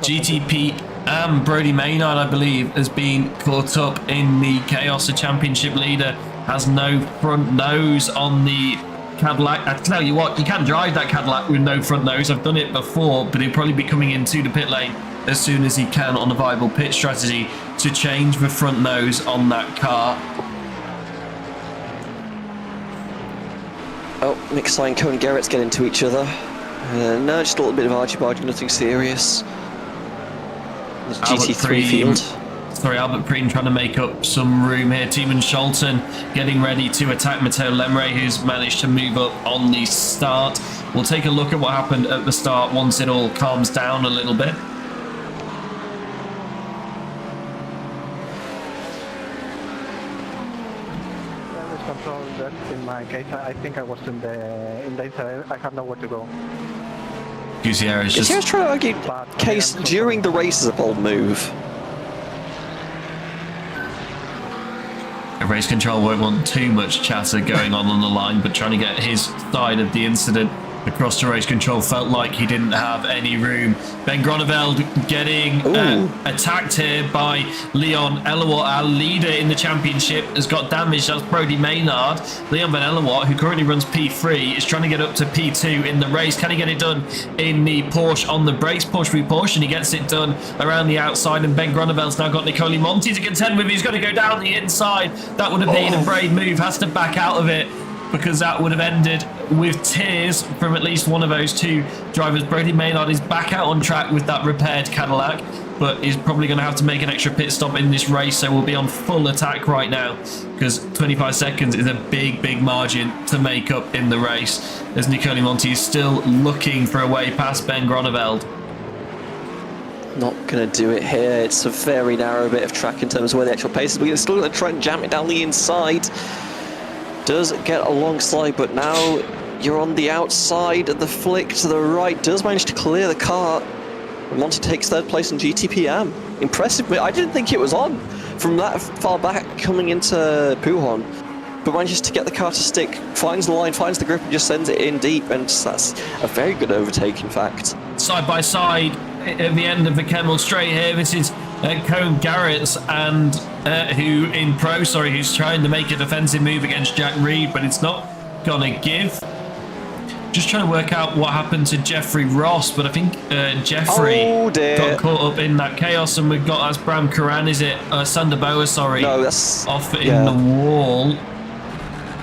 GTP and Brody Maynard, I believe, has been caught up in the chaos. The championship leader has no front nose on the Cadillac. I tell you what, you can drive that Cadillac with no front nose. I've done it before, but he'll probably be coming into the pit lane as soon as he can on a viable pit strategy to change the front nose on that car. Oh, Mick Stein, Coney Garrett's getting into each other. No, just a little bit of argy-bargy, nothing serious. The GT3 field. Sorry, Albert Preen trying to make up some room here. Tiemann Scholten getting ready to attack Matteo Lemre, who's managed to move up on the start. We'll take a look at what happened at the start once it all calms down a little bit. In my case, I think I was in the inside. I have nowhere to go. Gutierrez just trying to argue case during the race is a bold move. Race control won't want too much chatter going on the line, but trying to get his side of the incident across to race control felt like he didn't have any room. Ben Groneveld getting attacked here by Leon Elawat, our leader in the championship, has got damaged. That's Brody Maynard. Leon Van Elawat, who currently runs P3, is trying to get up to P2 in the race. Can he get it done in the Porsche on the brakes? Porsche v Porsche, and he gets it done around the outside, and Ben Groneveld's now got Nicole Monti to contend with. He's got to go down the inside. That would have been a brave move. Has to back out of it, because that would have ended with tears from at least one of those two drivers. Brody Maynard is back out on track with that repaired Cadillac. but he's probably going to have to make an extra pit stop in this race, so we'll be on full attack right now, because 25 seconds is a big margin to make up in the race, as Nicole Monti is still looking for a way past Ben Groneveld. Not going to do it here. It's a very narrow bit of track in terms of where the actual pace is. We're still going to try and jam it down the inside. Does get alongside, but now you're on the outside, and the flick to the right does manage to clear the car. Monty takes third place in GTPM. Impressive. I didn't think it was on from that far back coming into Pujon, but manages to get the car to stick, finds the line, finds the grip, and just sends it in deep, and that's a very good overtake, in fact. Side by side at the end of the Kemmel straight here. This is Cone Garrett's, and who's trying to make a defensive move against Jack Reed, but it's not gonna give. Just trying to work out what happened to Jeffrey Ross, but I think Jeffrey got caught up in that chaos, and we've got, that's Bram Karan, is it? Sander Bauer, sorry. No, that's... Off in the wall.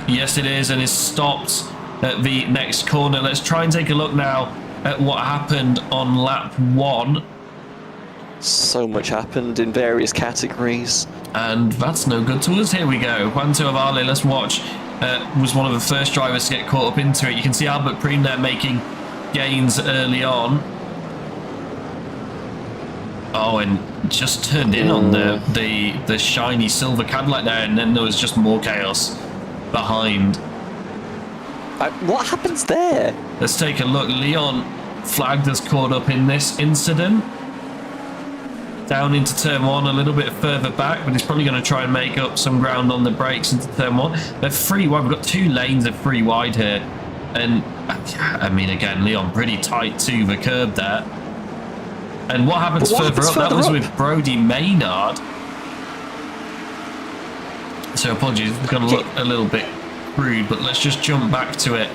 Yes, it is, and is stopped at the next corner. Let's try and take a look now at what happened on lap 1. So much happened in various categories. And that's no good to us. Here we go. Juan Tuavale, let's watch. Was one of the first drivers to get caught up into it. You can see Albert Preem there making gains early on. Oh, and just turned in on the shiny silver Cadillac there, and then there was just more chaos behind. What happens there? Let's take a look. Leon flagged as caught up in this incident. Down into turn 1 a little bit further back, but he's probably going to try and make up some ground on the brakes into turn 1. They're free wide. We've got 2 lanes of free wide here. And, I mean, again, Leon pretty tight to the curb there. And what happens further up? That was with Brody Maynard. So apologies, it's going to look a little bit crude, but let's just jump back to it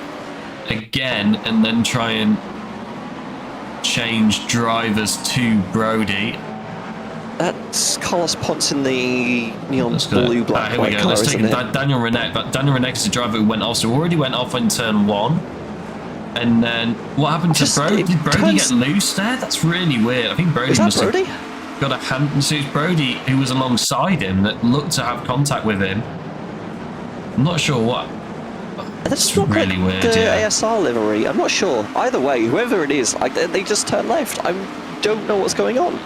again and then try and change drivers to Brody. That's Carlos Ponce in the neon blue black here we go. car, Let's take Daniel Renette. But Daniel Renette is the driver who went off, so already went off in turn 1. And then what happened to Brody? Did Brody get loose there? That's really weird. I think Brody must have got a hand. So it's Brody who was alongside him that looked to have contact with him. I'm not sure what. That's not really weird. The ASR livery. I'm not sure. Either way, whoever it is, they just turn left. I don't know what's going on.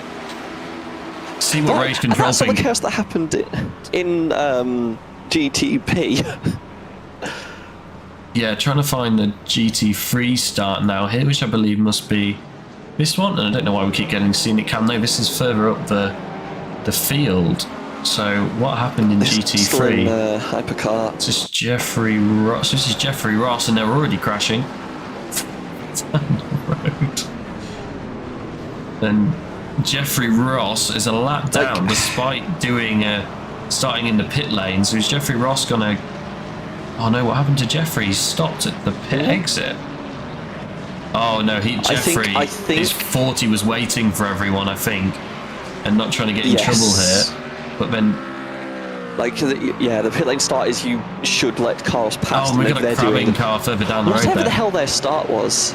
See what race control thing. That's the chaos that happened in GTP. Yeah, trying to find the GT3 start now here, which I believe must be this one. And I don't know why we keep getting scenic cam. No, this is further up the field. So what happened in GT3? Still in hypercar. This is Jeffrey Ross. This is Jeffrey Ross, and they're already crashing down the road. And Jeffrey Ross is a lap down despite doing starting in the pit lane. So is Jeffrey Ross gonna? Oh no! What happened to Jeffrey? He stopped at the pit exit. Oh no! Jeffrey, I think his 40 was waiting for everyone, I think, and not trying to get in trouble here. But then, the pit lane start is you should let cars pass. Oh, we got a crabbing car further down the road. Whatever the hell their start was.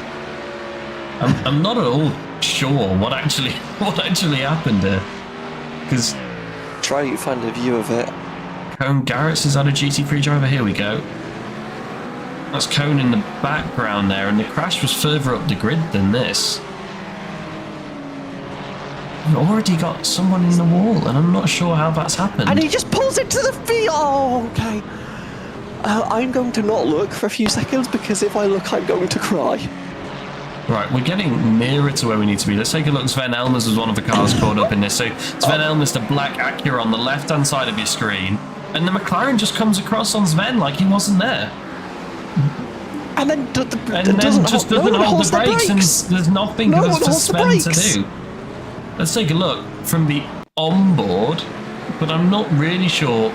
I'm not at all sure what actually happened there, because try to find a view of it. Cone Garrett's is that a GT3 driver? Here we go. That's Cone in the background there, and the crash was further up the grid than this. We've already got someone in the wall, and I'm not sure how that's happened. And he just pulls into the field. Oh, okay. I'm going to not look for a few seconds, because if I look, I'm going to cry. Right, we're getting nearer to where we need to be. Let's take a look. Sven Elmers was one of the cars caught up in this. So Sven Elmers, the black Acura on the left-hand side of your screen, and the McLaren just comes across on Sven like he wasn't there. And then doesn't hold the brakes, and there's nothing for Sven to do. Let's take a look from the onboard, but I'm not really sure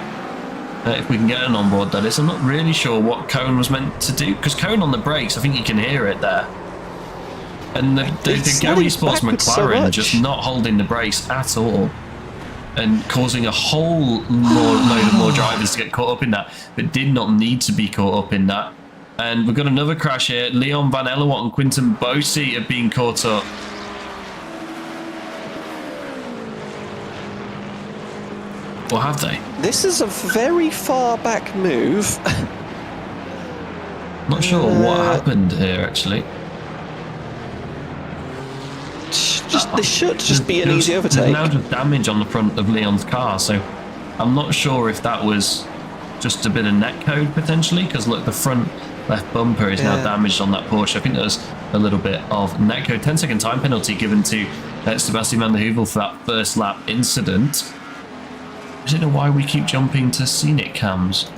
if we can get an onboard, that is. I'm not really sure what Cone was meant to do, because Cone on the brakes, I think you can hear it there. And the Gary Sports McLaren just not holding the brakes at all, and causing a whole load of more drivers to get caught up in that did not need to be caught up in that. And we've got another crash here. Leon Van Ellerwatt and Quinton Bosi are being caught up. Or have they? This is a very far back move. Not sure what happened here, actually. This should just be an easy There's overtake. now just damage on the front of Leon's car, so I'm not sure if that was just a bit of netcode potentially, because look, the front left bumper is now damaged on that Porsche. I think there's a little bit of netcode. 10-second time penalty given to Sebastian van der Heuvel for that first lap incident. I don't know why we keep jumping to scenic cams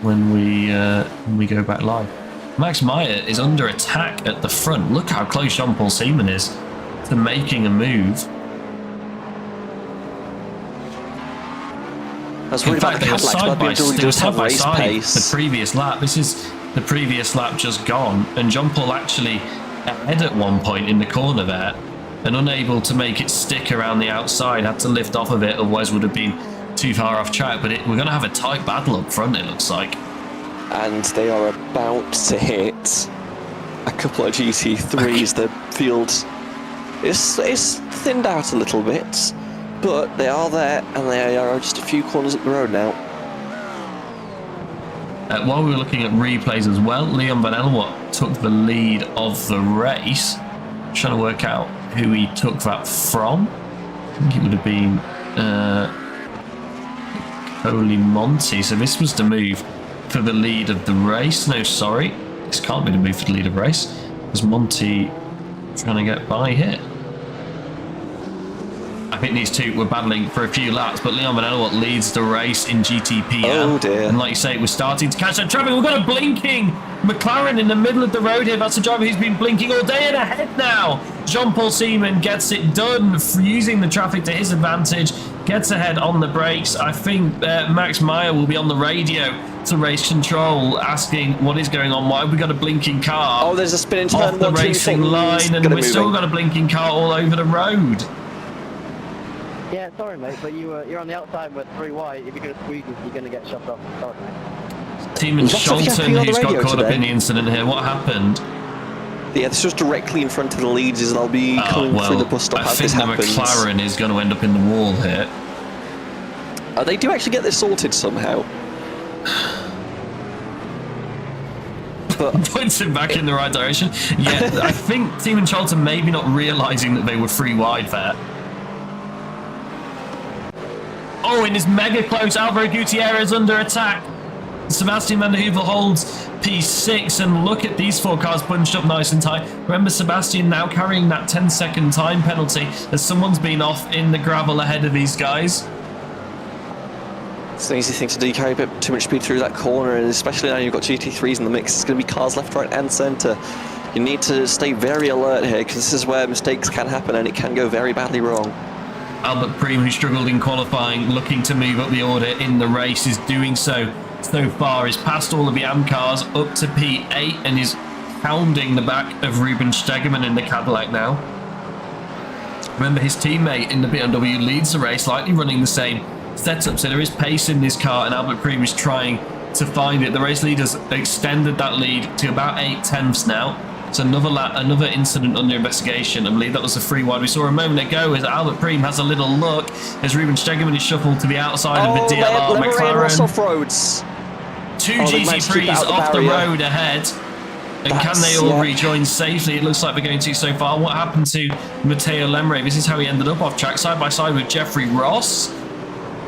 when we go back live. Max Meyer is under attack at the front. Look how close Jean-Paul Seaman is to making a move. In fact, they were side by side the previous lap. This is the previous lap just gone, and Jean-Paul actually ahead at one point in the corner there, and unable to make it stick around the outside, had to lift off of it, otherwise would have been too far off track. But we're going to have a tight battle up front, it looks like. And they are about to hit a couple of GT3s. The field is thinned out a little bit, but they are there, and they are just a few corners up the road now. While we were looking at replays as well, Leon Van Elwart took the lead of the race. Trying to work out who he took that from. I think it would have been Holy Monty. So this was the move for the lead of the race. No, sorry, this can't be the move for the lead of the race. There's Monty trying to get by here. I think these two were battling for a few laps, but Leon Van Elwart leads the race in GTP. Oh dear. And like you say, we're starting to catch that traffic. We've got a blinking McLaren in the middle of the road here. That's a driver who's been blinking all day and ahead now. Jean-Paul Seaman gets it done, using the traffic to his advantage, gets ahead on the brakes. I think Max Meyer will be on the radio to race control, asking what is going on. Why have we got a blinking car? Oh, there's a spin into off the racing line, and we've still got a blinking car all over the road. Yeah, sorry mate, but you're on the outside with 3 wide. If you're going to squeeze, you're going to get shoved off. Sorry, mate. Teeman Scholten, who's got caught up in the incident here. What happened? Yeah, this was directly in front of the leads, and I'll be coming through the bus stop as this happens. I think the McLaren is going to end up in the wall here. They do actually get this sorted somehow. But points him back in the right direction. Yeah, I think Teeman Scholten maybe not realising that they were 3 wide there. Oh, and it's mega close. Alvaro Gutierrez under attack. Sebastian van der Heuvel holds P6, and look at these 4 cars bunched up nice and tight. Remember, Sebastian now carrying that 10-second time penalty as someone's been off in the gravel ahead of these guys. It's an easy thing to do. You carry a bit too much speed through that corner, and especially now you've got GT3s in the mix. It's going to be cars left, right, and centre. You need to stay very alert here, because this is where mistakes can happen, and it can go very badly wrong. Albert Preem, who struggled in qualifying, looking to move up the order in the race, is doing so far. He's passed all of the AM cars up to P8 and is hounding the back of Ruben Stegemann in the Cadillac now. Remember, his teammate in the BMW leads the race, likely running the same setup, so there is pace in this car, and Albert Preem is trying to find it. The race leaders extended that lead to about 8/10 now. It's another incident under investigation. I believe that was a 3 wide we saw a moment ago as Albert Preem has a little look as Ruben Stegemann is shuffled to the outside of the DLR McLaren. Off roads. 2 GT3s off the road ahead. And can they all rejoin safely? It looks like we're going to so far. What happened to Matteo Lemre? This is how he ended up off track, side by side with Jeffrey Ross.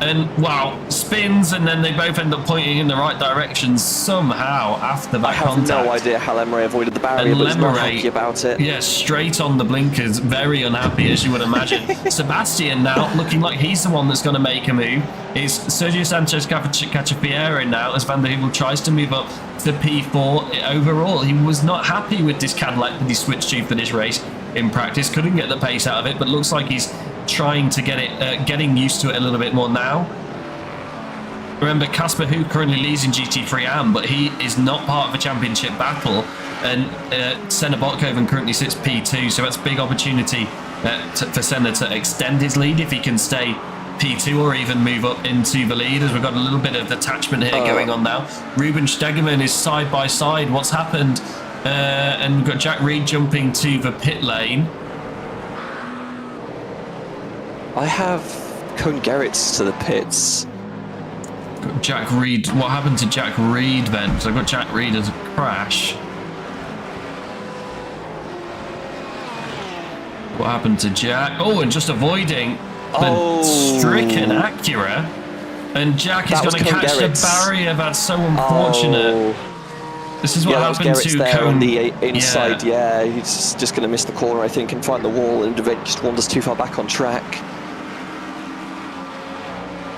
And wow, spins, and then they both end up pointing in the right direction somehow after that contact. I have no idea how Lemre avoided the barrier, but he's not happy about it. Yeah, straight on the blinkers, very unhappy as you would imagine. Sebastian now looking like he's the one that's going to make a move. Is Sergio Sanchez Cachapiero now as Van der Heuvel tries to move up to P4. Overall, he was not happy with this Cadillac that he switched to for this race in practice. Couldn't get the pace out of it, but looks like he's trying to get it, getting used to it a little bit more now. Remember, Casper, who currently leads in GT3 AM, but he is not part of a championship battle, and Senna Botkoven currently sits P2, so that's a big opportunity for Senna to extend his lead if he can stay P2 or even move up into the lead, as we've got a little bit of detachment here going on now. Ruben Stegemann is side by side. What's happened? And we've got Jack Reed jumping to the pit lane. I have Cone Garrett's to the pits. Jack Reed. What happened to Jack Reed then? Because I've got Jack Reed as a crash. What happened to Jack? Oh, and just avoiding the stricken Acura. And Jack is going to catch the barrier. That's so unfortunate. This is what happened to there Cone. on the inside. Yeah, he's just going to miss the corner, I think, and find the wall, and just wanders too far back on track.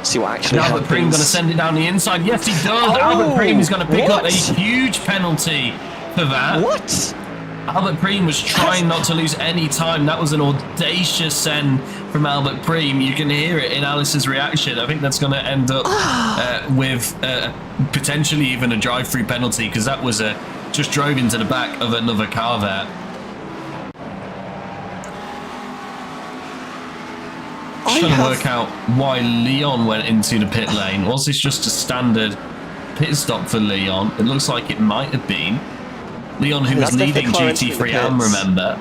See what actually happens. Albert Preem going to send it down the inside. Yes, he does. Albert Preem is going to pick up a huge penalty for that. What? Albert Preem was trying not to lose any time. That was an audacious send from Albert Preem. You can hear it in Alice's reaction. I think that's going to end up with potentially even a drive-through penalty, because that was just drove into the back of another car there. Trying to work out why Leon went into the pit lane. Was this just a standard pit stop for Leon? It looks like it might have been. Leon, who was leading GT3 AM, remember.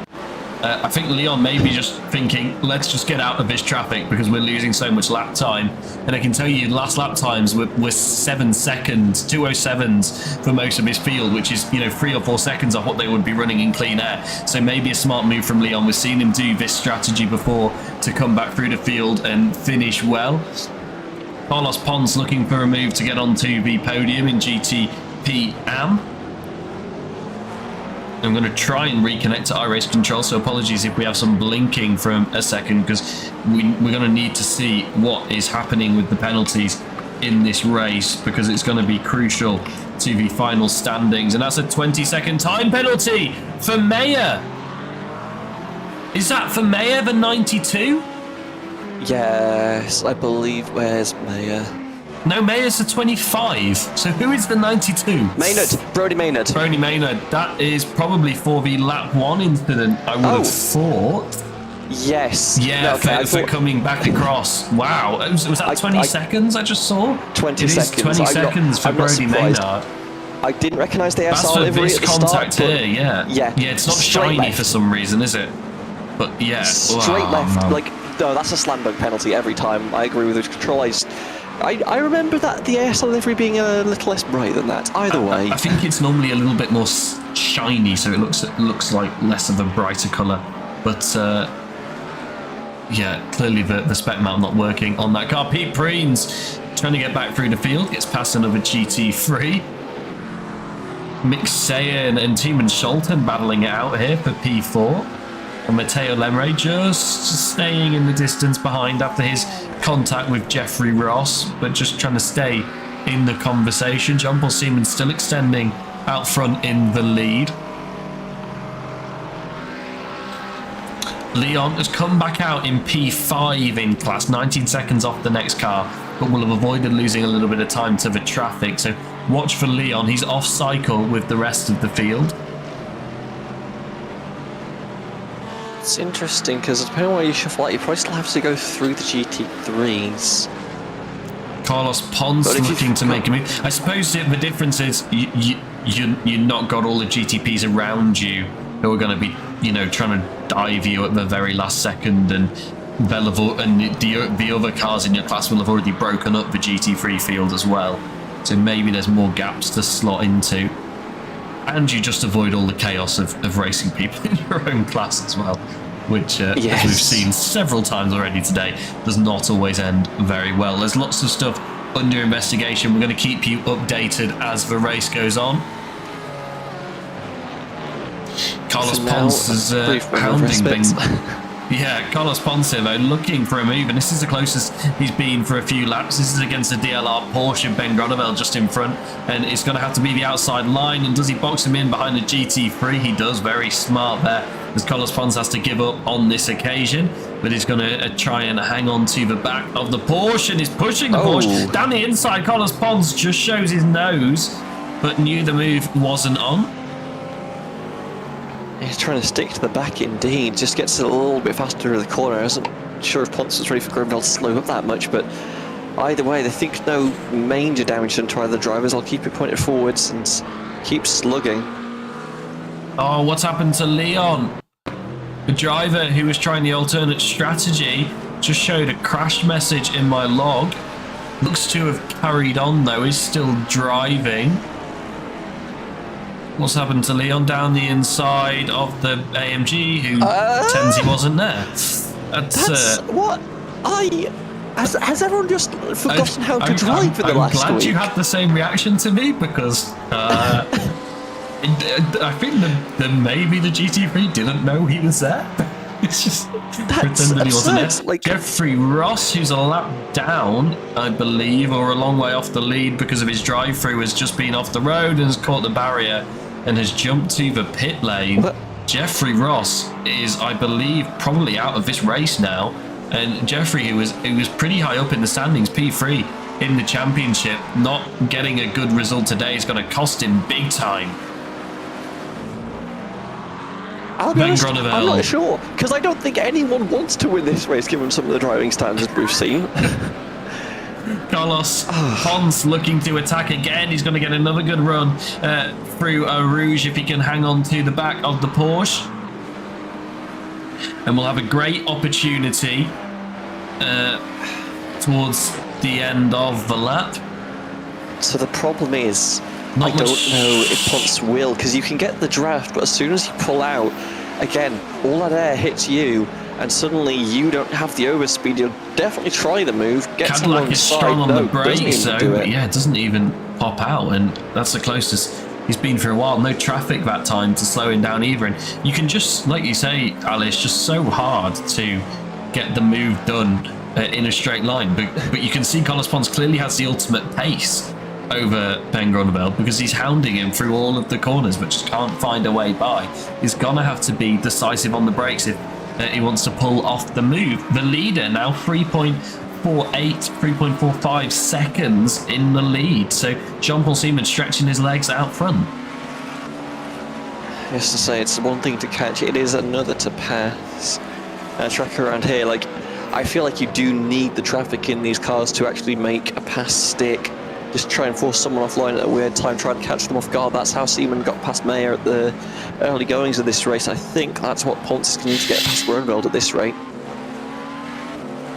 I think Leon may be just thinking, let's just get out of this traffic because we're losing so much lap time. And I can tell you, last lap times were 7 seconds, 2:07s for most of his field, which is, 3 or 4 seconds off what they would be running in clean air. So maybe a smart move from Leon. We've seen him do this strategy before to come back through the field and finish well. Carlos Pons looking for a move to get onto the podium in GTP AM. I'm going to try and reconnect to iRace Control, so apologies if we have some blinking from a second, because we're going to need to see what is happening with the penalties in this race, because it's going to be crucial to the final standings. And that's a 20-second time penalty for Mayer. Is that for Mayer, the 92? Yes, I believe. Where's Mayer? No, Mayer's the 25. So who is the 92? Brody Maynard. Brody Maynard. That is probably for the lap 1 incident, I would have thought. Yes. Yeah, no, okay, for coming back across. Wow. Was that 20 seconds I just saw? 20 seconds. 20 seconds for Brody Maynard. I didn't recognise the That's SR for livery this at the contact start, here, yeah. Yeah, it's not shiny left. for some reason, is it? But yeah. Straight left. No. No, that's a slam dunk penalty every time. I agree with the control. I remember that the ASL livery being a little less bright than that. Either way, I think it's normally a little bit more shiny, so it looks like less of a brighter colour. But yeah, clearly the spec mount not working on that car. Pete Preens trying to get back through the field, gets past another GT3. Mick Sayan and Tiemann Scholten battling it out here for P4. And Matteo Lemre just staying in the distance behind after his contact with Jeffrey Ross, but just trying to stay in the conversation. Jean-Paul Seaman still extending out front in the lead. Leon has come back out in P5 in class, 19 seconds off the next car, but will have avoided losing a little bit of time to the traffic. So watch for Leon. He's off cycle with the rest of the field. it's interesting because depending on where you shuffle out, you probably still have to go through the GT3s. Carlos Pons looking to make a move. I suppose the difference is you're not got all the GTPs around you who are going to be, trying to dive you at the very last second, and the other cars in your class will have already broken up the GT3 field as well. So maybe there's more gaps to slot into. And you just avoid all the chaos of racing people in your own class as well, which, as we've seen several times already today, does not always end very well. There's lots of stuff under investigation. We're going to keep you updated as the race goes on. Carlos Pons is hounding things. Yeah, Carlos Pons here, though, looking for a move, and this is the closest he's been for a few laps. This is against the DLR Porsche, Ben Gronevel just in front, and it's going to have to be the outside line. And does he box him in behind the GT3? He does, very smart there, as Carlos Pons has to give up on this occasion, but he's going to try and hang on to the back of the Porsche, and he's pushing the Porsche down the inside. Carlos Pons just shows his nose, but knew the move wasn't on. He's trying to stick to the back indeed, just gets a little bit faster in the corner. I wasn't sure if Ponce was ready for Gronevel to slow up that much, but either way, they think no major damage done to either drivers. I'll keep it pointed forwards and keep slugging. Oh, what's happened to Leon? The driver who was trying the alternate strategy just showed a crash message in my log. Looks to have carried on though, is still driving. What's happened to Leon down the inside of the AMG who pretends he wasn't there? That's what has everyone just forgotten how to drive for the last week? I'm glad you had the same reaction to me because I think that maybe the GT3 didn't know he was there. It's just pretended he wasn't there. Like, Jeffrey Ross, who's a lap down, I believe, or a long way off the lead because of his drive-through, has just been off the road and has caught the barrier and has jumped to the pit lane. But Jeffrey Ross is, I believe, probably out of this race now. And Jeffrey, who was pretty high up in the standings, P3 in the championship, not getting a good result today is going to cost him big time. I'll be honest, I'm not sure, because I don't think anyone wants to win this race given some of the driving standards we've seen. Carlos Pons looking to attack again. He's going to get another good run through Rouge if he can hang on to the back of the Porsche. And we'll have a great opportunity towards the end of the lap. So the problem is, I don't know if Ponce will, because you can get the draft, but as soon as you pull out, again, all that air hits you, and suddenly you don't have the overspeed. You'll definitely try the move, get Cadillac is strong on the brakes, so it doesn't even pop out, and that's the closest he's been for a while. No traffic that time to slow him down either, and you can just, like you say, Alice, just so hard to get the move done in a straight line, but you can see Carlos Pons clearly has the ultimate pace over Ben Grunewald because he's hounding him through all of the corners but just can't find a way by. He's gonna have to be decisive on the brakes if he wants to pull off the move. The leader now 3.45 seconds in the lead, so Jean-Paul Seaman stretching his legs out front. Yes, to say, it's one thing to catch, it is another to pass. Track around here, like, I feel like you do need the traffic in these cars to actually make a pass stick. Just try and force someone offline at a weird time, try and catch them off guard. That's how Seaman got past Mayer at the early goings of this race. I think that's what Ponce is going to need to get past Grunewald at this rate.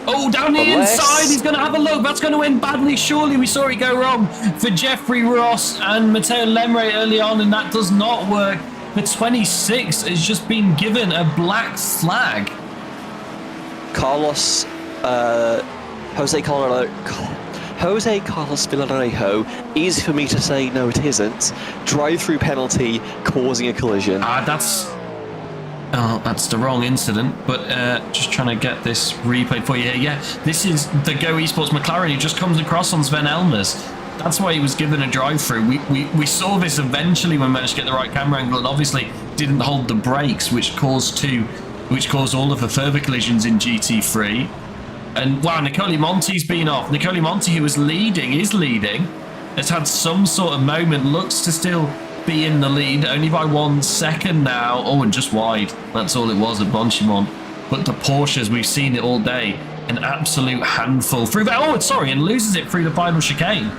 Oh, down the inside, he's going to have a look. That's going to end badly, surely. We saw it go wrong for Jeffrey Ross and Matteo Lemre early on, and that does not work. The 26 has just been given a black flag. Jose Carlos Villarejo, easy for me to say, no it isn't. Drive-through penalty causing a collision. That's the wrong incident, but just trying to get this replayed for you here. Yeah, this is the Go Esports McLaren who just comes across on Sven Elmers. That's why he was given a drive-through. We saw this eventually when we managed to get the right camera angle, and obviously didn't hold the brakes, which caused all of the further collisions in GT3. And wow, Nicole Monti's been off. Nicole Monti, who is leading, has had some sort of moment, looks to still be in the lead, only by 1 second now. Oh, and just wide. That's all it was at Blanchimont. But the Porsches, we've seen it all day. An absolute handful through that. Oh, sorry, and loses it through the final chicane.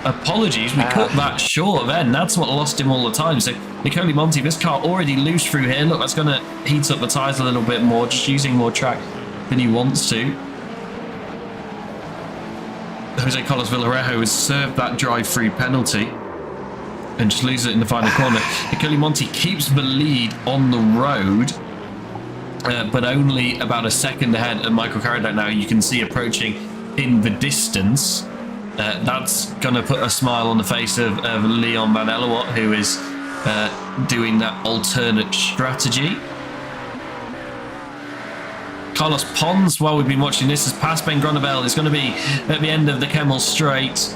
Apologies, we cut that short then. That's what lost him all the time. So Nicole Monti, this car already loose through here. Look, that's going to heat up the tyres a little bit more, just using more track than he wants to. Jose Carlos Villarejo has served that drive-through penalty and just loses it in the final corner. Nicole Monti keeps the lead on the road, but only about a second ahead of Michael Caradoc now. You can see approaching in the distance. That's going to put a smile on the face of Leon Van Elewot, who is doing that alternate strategy. Carlos Pons, while we've been watching this, has passed Ben Grunewald. Is going to be at the end of the Kemmel Straight.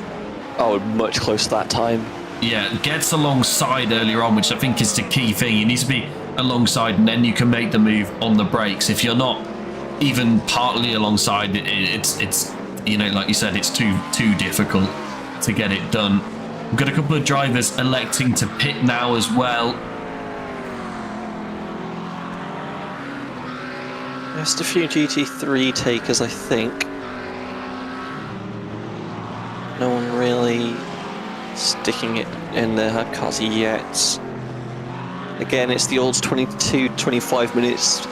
Oh, much closer that time. Yeah, gets alongside earlier on, which I think is the key thing. You need to be alongside, and then you can make the move on the brakes. If you're not even partly alongside, it's you know, like you said, it's too difficult to get it done. We've got a couple of drivers electing to pit now as well. Just a few GT3 takers, I think. No one really sticking it in their cars yet. Again, it's the old 22-25 minutes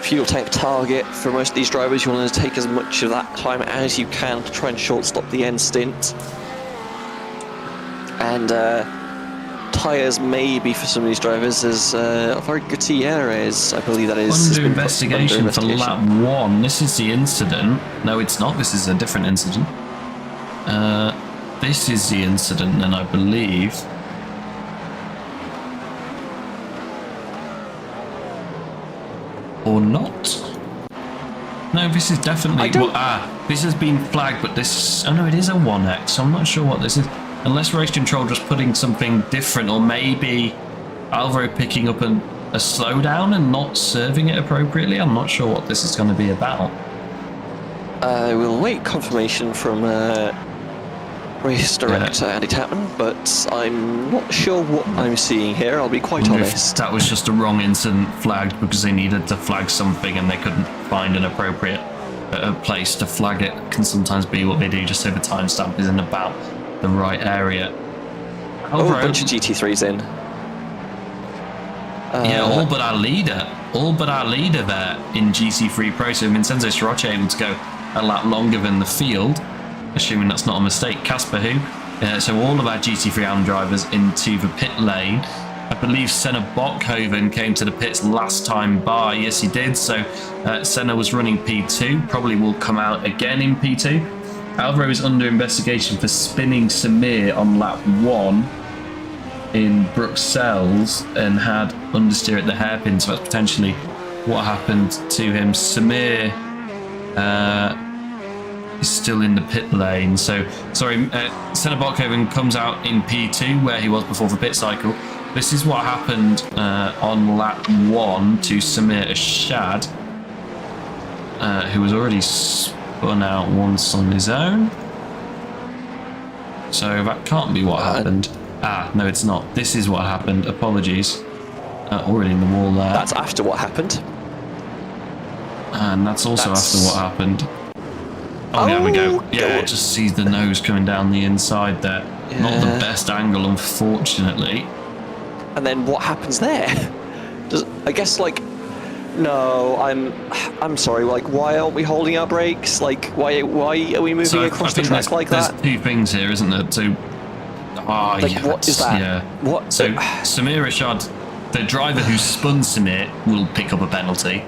fuel tank target for most of these drivers. You want to take as much of that time as you can to try and short stop the end stint. And tyres maybe for some of these drivers as Alvaro Gutierrez, I believe that is. Under investigation for lap 1. This is the incident. No, it's not. This is a different incident. This is the incident, then I believe. Or not? No, this is definitely. This has been flagged, but this. Oh no, it is a 1X. So I'm not sure what this is. Unless race control just putting something different, or maybe Alvaro picking up a slowdown and not serving it appropriately. I'm not sure what this is going to be about. We'll wait confirmation from race director Andy Tapman, but I'm not sure what I'm seeing here, I'll be quite honest. That was just a wrong incident flagged because they needed to flag something and they couldn't find an appropriate place to flag it. Can sometimes be what they do, just so the timestamp is in about the right area. Oh, a bunch of GT3s in. Yeah, all but our leader there in GT3 Pro. So Vincenzo Sroche able to go a lap longer than the field, assuming that's not a mistake. Casper who? So all of our GT3 AM drivers into the pit lane. I believe Senna Bokhoven came to the pits last time by. Yes, he did. So Senna was running P2, probably will come out again in P2. Alvaro is under investigation for spinning Samir on lap 1 in Bruxelles and had understeer at the hairpin, so that's potentially what happened to him. Samir is still in the pit lane. So, sorry, Senna Bokhoven comes out in P2 where he was before the pit cycle. This is what happened on lap 1 to Samir Ashad, who was already spun out once on his own. So that can't be what happened. No, it's not. This is what happened. Apologies. Already in the wall there. That's after what happened. And that's also after what happened. Oh, there we go. Yeah, just see the nose coming down the inside there. Yeah. Not the best angle, unfortunately. And then what happens there? I guess, like, no, I'm sorry, like, why aren't we holding our brakes? Like, why are we moving across the track like that? There's two things here, isn't there? What is that? Yeah. What? So, Samir Rashad, the driver who spun Samir, will pick up a penalty.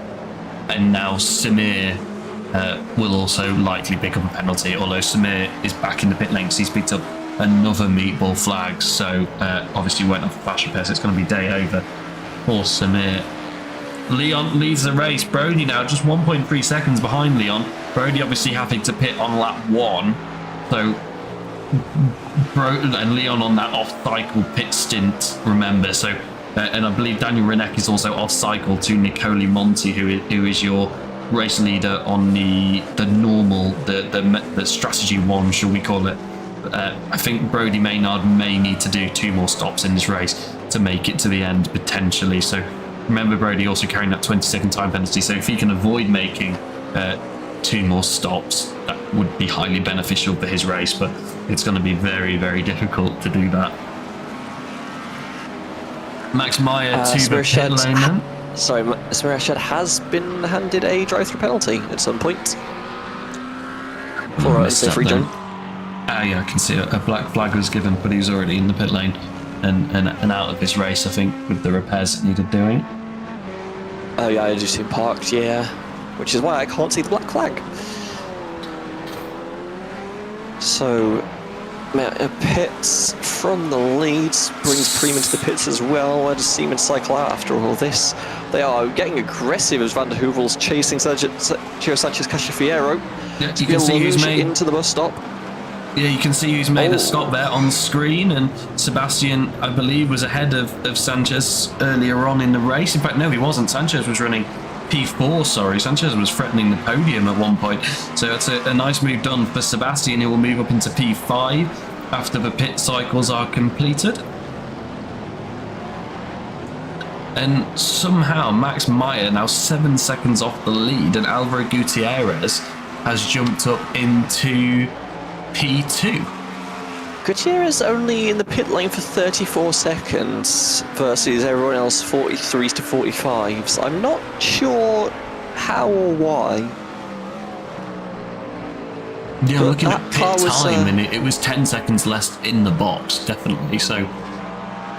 And now Samir will also likely pick up a penalty, although Samir is back in the pit lane because he's picked up another meatball flag. So, obviously went off the fast repair, so it's going to be day over for Samir. Leon leads the race. Brody now just 1.3 seconds behind Leon. Brody obviously having to pit on lap 1. So, and Leon on that off-cycle pit stint, remember. So, and I believe Daniel Renek is also off-cycle to Nicoli Monti, who is your race leader on the normal, the strategy 1, shall we call it. I think Brody Maynard may need to do 2 more stops in this race to make it to the end, potentially. So remember, Brody also carrying that 20-second time penalty. So if he can avoid making 2 more stops, that would be highly beneficial for his race. But it's going to be very, very difficult to do that. Max Meyer to the pit lane then. Sorry, Samir Rashad has been handed a drive-through penalty at some point. For a free zone. Yeah, I can see a black flag was given, but he was already in the pit lane and out of this race, I think, with the repairs that needed doing. Oh yeah, I just see him parked, yeah. Which is why I can't see the black flag. So, pits from the leads brings Preem into the pits as well. Where does Seaman cycle out after all this? They are getting aggressive as Van der Heuvel's chasing Sergio Sanchez Cachafiero. Yeah, you can see who's made into the bus stop. Yeah, you can see who's made a stop there on screen, and Sebastian, I believe, was ahead of Sanchez earlier on in the race. In fact, no, he wasn't. Sanchez was running P4, sorry. Sanchez was threatening the podium at one point. So that's a nice move done for Sebastian, who will move up into P5 after the pit cycles are completed. And somehow Max Meyer, now 7 seconds off the lead, and Alvaro Gutierrez has jumped up into P2. Gutierrez only in the pit lane for 34 seconds versus everyone else 43s to 45s. I'm not sure how or why. Yeah, But looking that at car pit was, time, and it was 10 seconds less in the box, definitely. So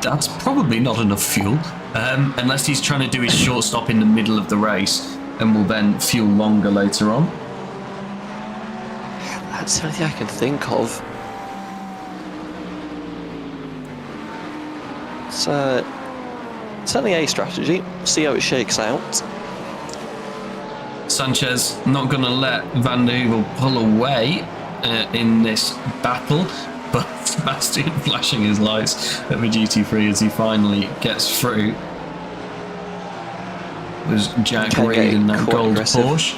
that's probably not enough fuel, unless he's trying to do his short stop in the middle of the race, and will then fuel longer later on. That's the only thing I can think of. It's certainly a strategy. See how it shakes out. Sanchez not going to let Van der Heuvel pull away in this battle, but Sebastian flashing his lights at the GT3 as he finally gets through. There's Jack Reed in that gold Porsche.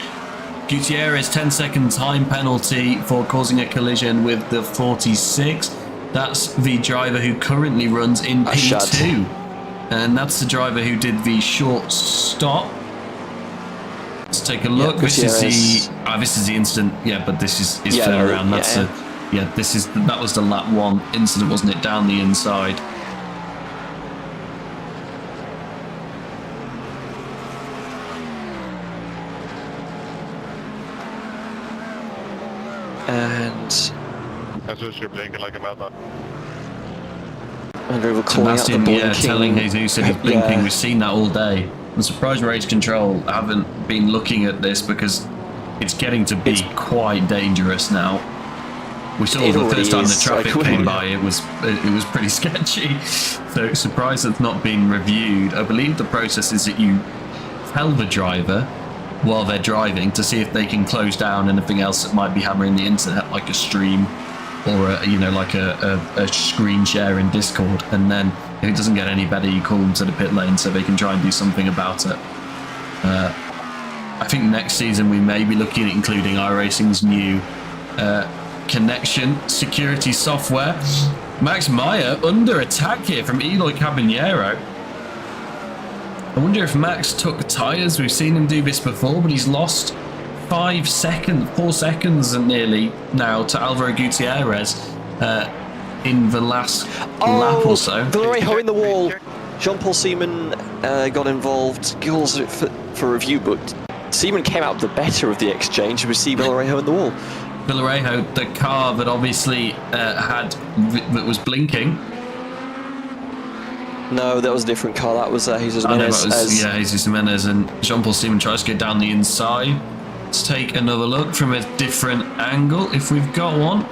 Gutierrez, 10-second time penalty for causing a collision with the 46. That's the driver who currently runs in P2. And that's the driver who did the short stop. Let's take a look. This is the incident. Yeah, but this is further around. That's that was the lap 1 incident, wasn't it? Down the inside. And That's just you're blinking like a madman. Sebastian, telling Jesus that he's blinking. We've seen that all day. I'm surprised Race Control haven't been looking at this, because it's getting to be quite dangerous now. We saw the first time the traffic came by, it was pretty sketchy. So surprised it's not been reviewed. I believe the process is that you tell the driver while they're driving to see if they can close down anything else that might be hammering the internet, like a stream or a screen share in Discord, and then if it doesn't get any better, you call them to the pit lane so they can try and do something about it. I think next season we may be looking at including iRacing's new connection security software. Max Meyer under attack here from Eloy Caballero. I wonder if Max took tyres. We've seen him do this before, but he's lost 4 seconds nearly now to Alvaro Gutierrez in the last lap or so. Villarrejo in the wall. Jean-Paul Seaman got involved. Gills for review, but Seaman came out the better of the exchange, and we see Villarrejo in the wall. Villarrejo, the car that obviously that was blinking. No, that was a different car. That was Jesus Jimenez. Jesus Jimenez, and Jean-Paul Seaman tries to get down the inside. Let's take another look from a different angle, if we've got one.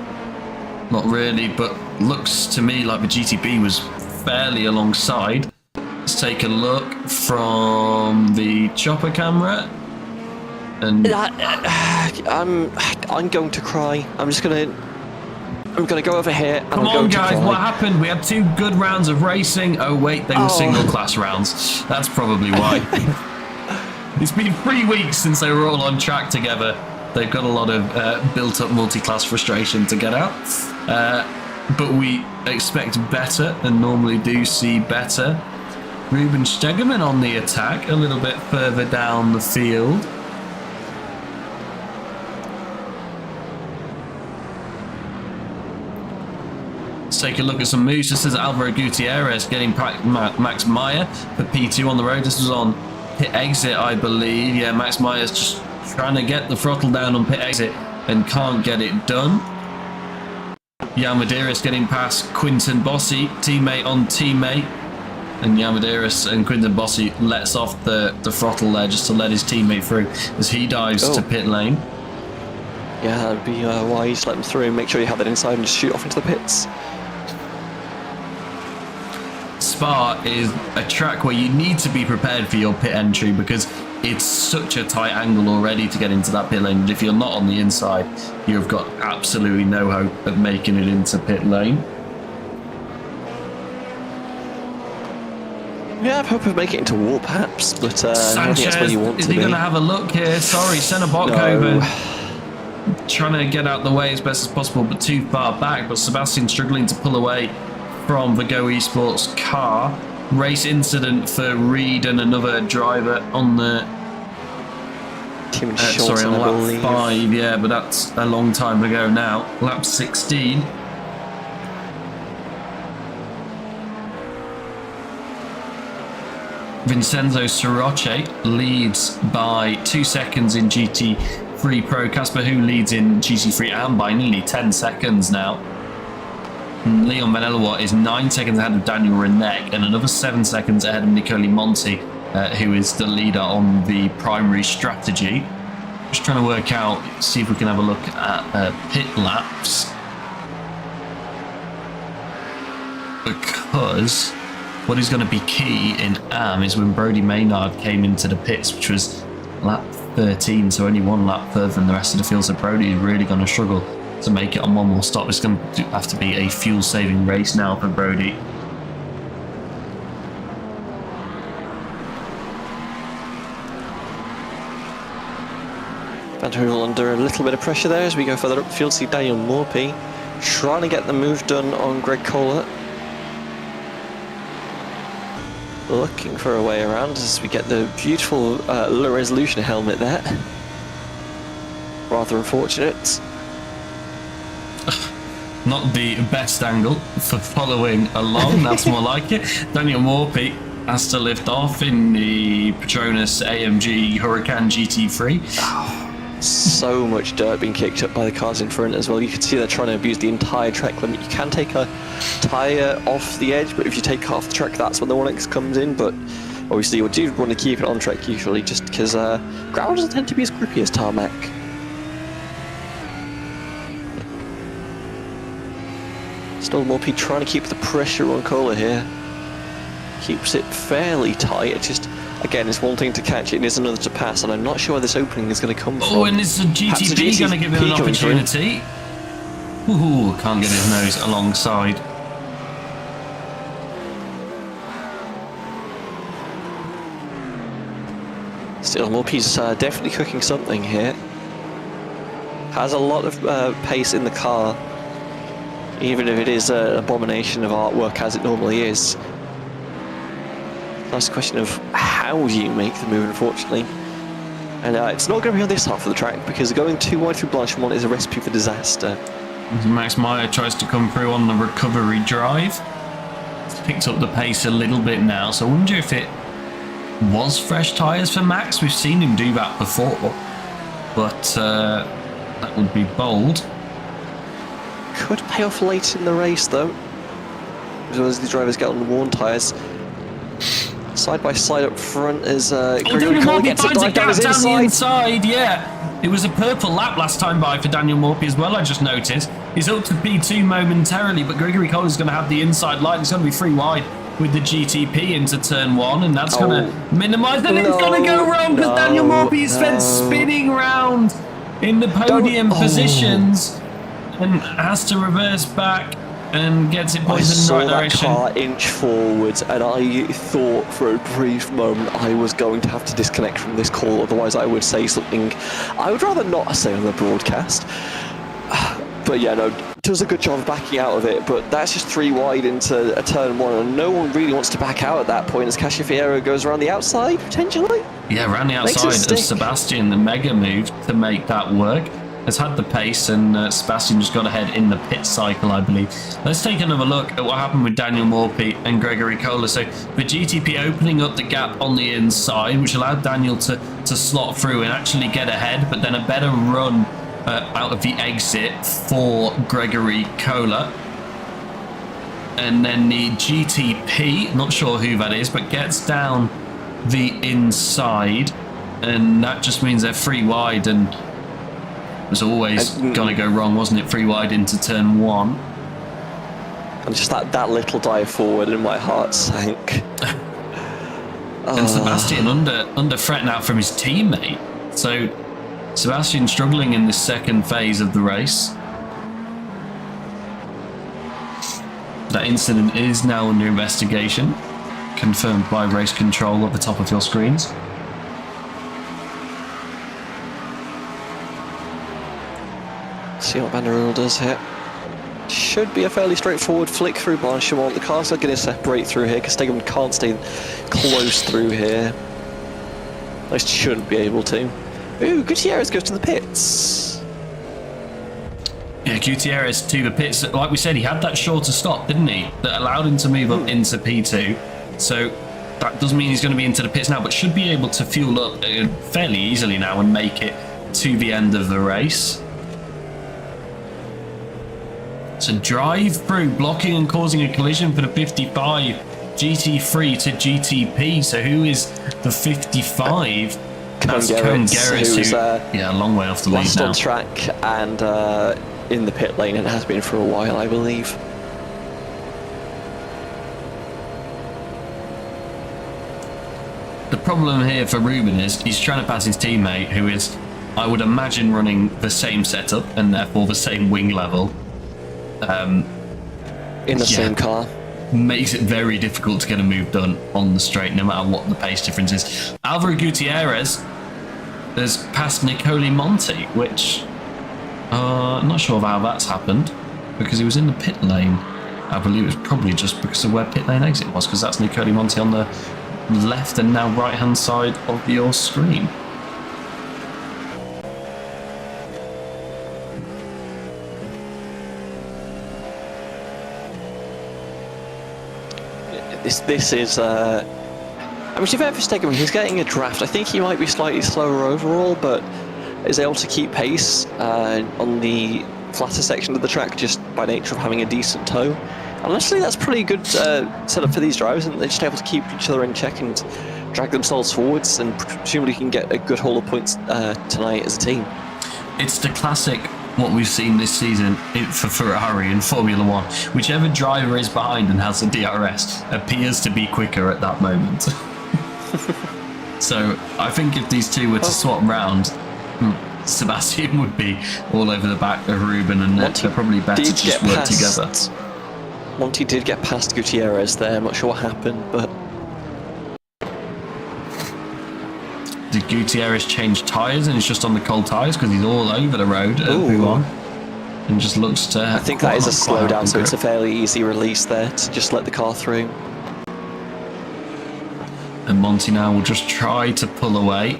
Not really, but looks to me like the GTB was fairly alongside. Let's take a look from the chopper camera. And I'm going to cry. I'm gonna go over here. Come on, guys! What happened? We had 2 good rounds of racing. Oh wait, they were single class rounds. That's probably why. It's been 3 weeks since they were all on track together. They've got a lot of built-up multi-class frustration to get out. But we expect better and normally do see better. Ruben Stegemann on the attack, a little bit further down the field. Let's take a look at some moves. This is Alvaro Gutierrez getting Max Meyer for P2 on the road. This was on pit exit, I believe. Yeah, Max Meyer's just trying to get the throttle down on pit exit and can't get it done. Jan Medeiros getting past Quinton Bossi, teammate on teammate. And Jan Medeiros and Quinton Bossi lets off the throttle there just to let his teammate through as he dives to pit lane. Yeah, that'd be wise. Let them through and make sure you have that inside and just shoot off into the pits. Spa is a track where you need to be prepared for your pit entry because it's such a tight angle already to get into that pit lane. And if you're not on the inside, you've got absolutely no hope of making it into pit lane. Yeah, I hope of making it into wall perhaps, but I don't think that's where you want to be. Is he going to have a look here? Sorry, Senna Botkoven trying to get out the way as best as possible, but too far back. But Sebastian struggling to pull away from the Go Esports car. Race incident for Reed and another driver on the on lap 5. Yeah, but that's a long time ago now. Lap 16. Vincenzo Soroche leads by 2 seconds in GT3 Pro. Casper Hu leads in GT3 and by nearly 10 seconds now. Leon Van Ellewaert is 9 seconds ahead of Daniel Renek and another 7 seconds ahead of Nicoli Monti, who is the leader on the primary strategy. Just trying to work out, see if we can have a look at pit laps. Because what is going to be key in AM is when Brodie Maynard came into the pits, which was lap 13, so only 1 lap further than the rest of the field. So Brodie is really going to struggle to make it on 1 more stop. It's going to have to be a fuel-saving race now for Brodie. Van der Poel under a little bit of pressure there as we go further up the field. See Daniel Morphy trying to get the move done on Greg Kohler. Looking for a way around as we get the beautiful low resolution helmet there. Rather unfortunate. Not the best angle for following along, that's more like it. Daniel Morphy has to lift off in the Petronas AMG Huracan GT3. So much dirt being kicked up by the cars in front as well. You can see they're trying to abuse the entire track limit. You can take a tyre off the edge, but if you take off the track, that's when the 1X comes in. But obviously you do want to keep it on track usually, just because gravel doesn't tend to be as grippy as tarmac. Still Morphy trying to keep the pressure on Kohler here. Keeps it fairly tight. It just, again, it's one thing to catch it and it's another to pass, and I'm not sure where this opening is going to come from. Oh, and is the GTP going to give him an opportunity? Ooh, can't get his nose alongside. Still, Morphy's definitely cooking something here. Has a lot of pace in the car, even if it is an abomination of artwork as it normally is. That's a question of how do you make the move, unfortunately. And it's not going to be on this half of the track, because going too wide through Blanchimont is a recipe for disaster. Max Meyer tries to come through on the recovery drive. It's picked up the pace a little bit now, so I wonder if it was fresh tyres for Max. We've seen him do that before, but that would be bold. Could pay off late in the race, though, as well as the drivers get on the worn tyres. Side by side up front as Daniel Morphy finds a gap down the inside, yeah. It was a purple lap last time by for Daniel Morphy as well, I just noticed. He's up to P2 momentarily, but Gregory Kohler is going to have the inside line. He's going to be free wide with the GTP into turn 1, and that's going to minimise. Then it's going to go wrong because Daniel Morphy spent spinning round in the podium positions and has to reverse back and gets it pointed in the right direction. I saw that car inch forwards, and I thought for a brief moment I was going to have to disconnect from this call, otherwise I would say something I would rather not say on the broadcast. But yeah, no, does a good job of backing out of it, but that's just 3 wide into a turn 1, and no one really wants to back out at that point as Cascifiero goes around the outside, potentially? Yeah, around the outside of Sebastian, the mega move to make that work. Has had the pace, and Sebastian just got ahead in the pit cycle, I believe. Let's take another look at what happened with Daniel Morphy and Gregory Kohler. So the GTP opening up the gap on the inside, which allowed Daniel to slot through and actually get ahead, but then a better run out of the exit for Gregory Kohler. And then the GTP, not sure who that is, but gets down the inside, and that just means they're free wide, and was always going to go wrong, wasn't it? Free wide into turn 1. And just that little dive forward, and my heart sank. And Sebastian under threat now from his teammate. So Sebastian struggling in the second phase of the race. That incident is now under investigation, confirmed by race control at the top of your screens. See what Van der Poel does here. Should be a fairly straightforward flick through Blanchimont. The cars are going to separate through here because Stegman can't stay close through here. At least shouldn't be able to. Ooh, Gutierrez goes to the pits. Yeah, Gutierrez to the pits. Like we said, he had that shorter stop, didn't he? That allowed him to move up into P2. So That does mean he's going to be into the pits now, but should be able to fuel up fairly easily now and make it to the end of the race. So drive through, blocking and causing a collision for the 55 GT3 to GTP. So who is the 55? That's Cohen Gerrits, who's a long way off the lead lost now. on track and in the pit lane, and has been for a while, I believe. The problem here for Ruben is he's trying to pass his teammate, who is, I would imagine, running the same setup and therefore the same wing level. In the same car. Makes it very difficult to get a move done on the straight, no matter what the pace difference is. Alvaro Gutierrez has passed Nicole Monti, which I'm not sure of how that's happened, because he was in the pit lane. I believe it was probably just because of where pit lane exit was, because that's Nicole Monti on the left and now right hand side of your screen. This is, I mean, to be fair for Stegman, he's getting a draft. I think he might be slightly slower overall, but is able to keep pace on the flatter section of the track just by nature of having a decent toe. And honestly, that's pretty good setup for these drivers, and they're just able to keep each other in check and drag themselves forwards, and presumably can get a good haul of points tonight as a team. It's the classic what we've seen this season for Ferrari in Formula 1. Whichever driver is behind and has a DRS appears to be quicker at that moment. So I think if these two were to swap round, Sebastian would be all over the back of Ruben, and they're probably better to just work together. Monty did get past Gutierrez there. I'm not sure what happened, but did Gutierrez change tyres and he's just on the cold tyres because he's all over the road at P1 and just looks to... I think that is a slowdown, so it's a fairly easy release there to just let the car through. And Monty now will just try to pull away.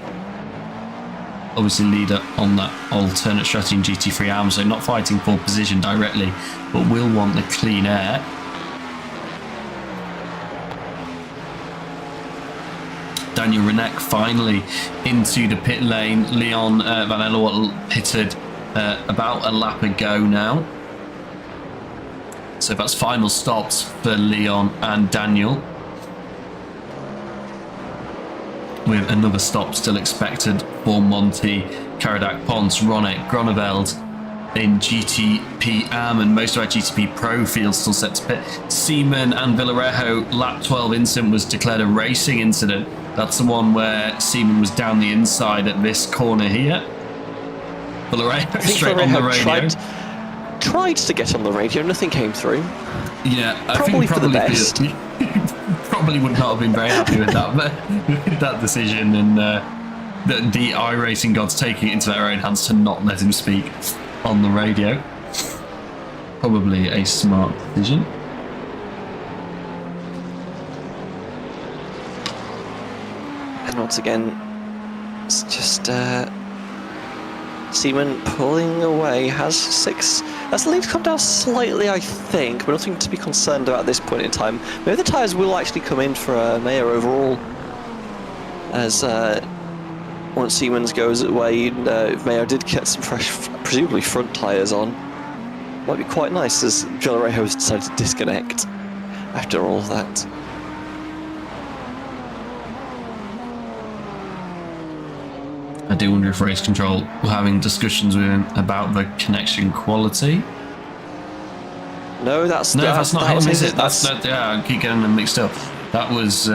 Obviously leader on that alternate strategy in GT3 IMSA, so not fighting for position directly, but will want the clean air. Daniel Renek finally into the pit lane. Leon Van Ellerwatt pitted about a lap ago now. So that's final stops for Leon and Daniel, with another stop still expected for Monty, Karadak, Pons, Ronek, Groneveld in GTP AM, and most of our GTP Pro fields still set to pit. Seaman and Villarejo lap 12 incident was declared a racing incident. That's the one where Seaman was down the inside at this corner here. Villarejo straight on the radio. Tried to get on the radio, nothing came through. Yeah, I probably think for the best. Probably would not have been very happy with that, with that decision, and the iRacing gods taking it into their own hands to not let him speak on the radio. Probably a smart decision. And once again, it's just Seaman pulling away, has 6. That's the lead come down slightly, I think, but nothing to be concerned about at this point in time. Maybe the tyres will actually come in for Mayer overall, as once Siemens goes away, if Mayer did get some fresh, presumably front tyres on, might be quite nice, as Villarejo has decided to disconnect after all of that. I do wonder if race control were having discussions with him about the connection quality. No, that's not him, is it? Yeah, I keep getting them mixed up. That was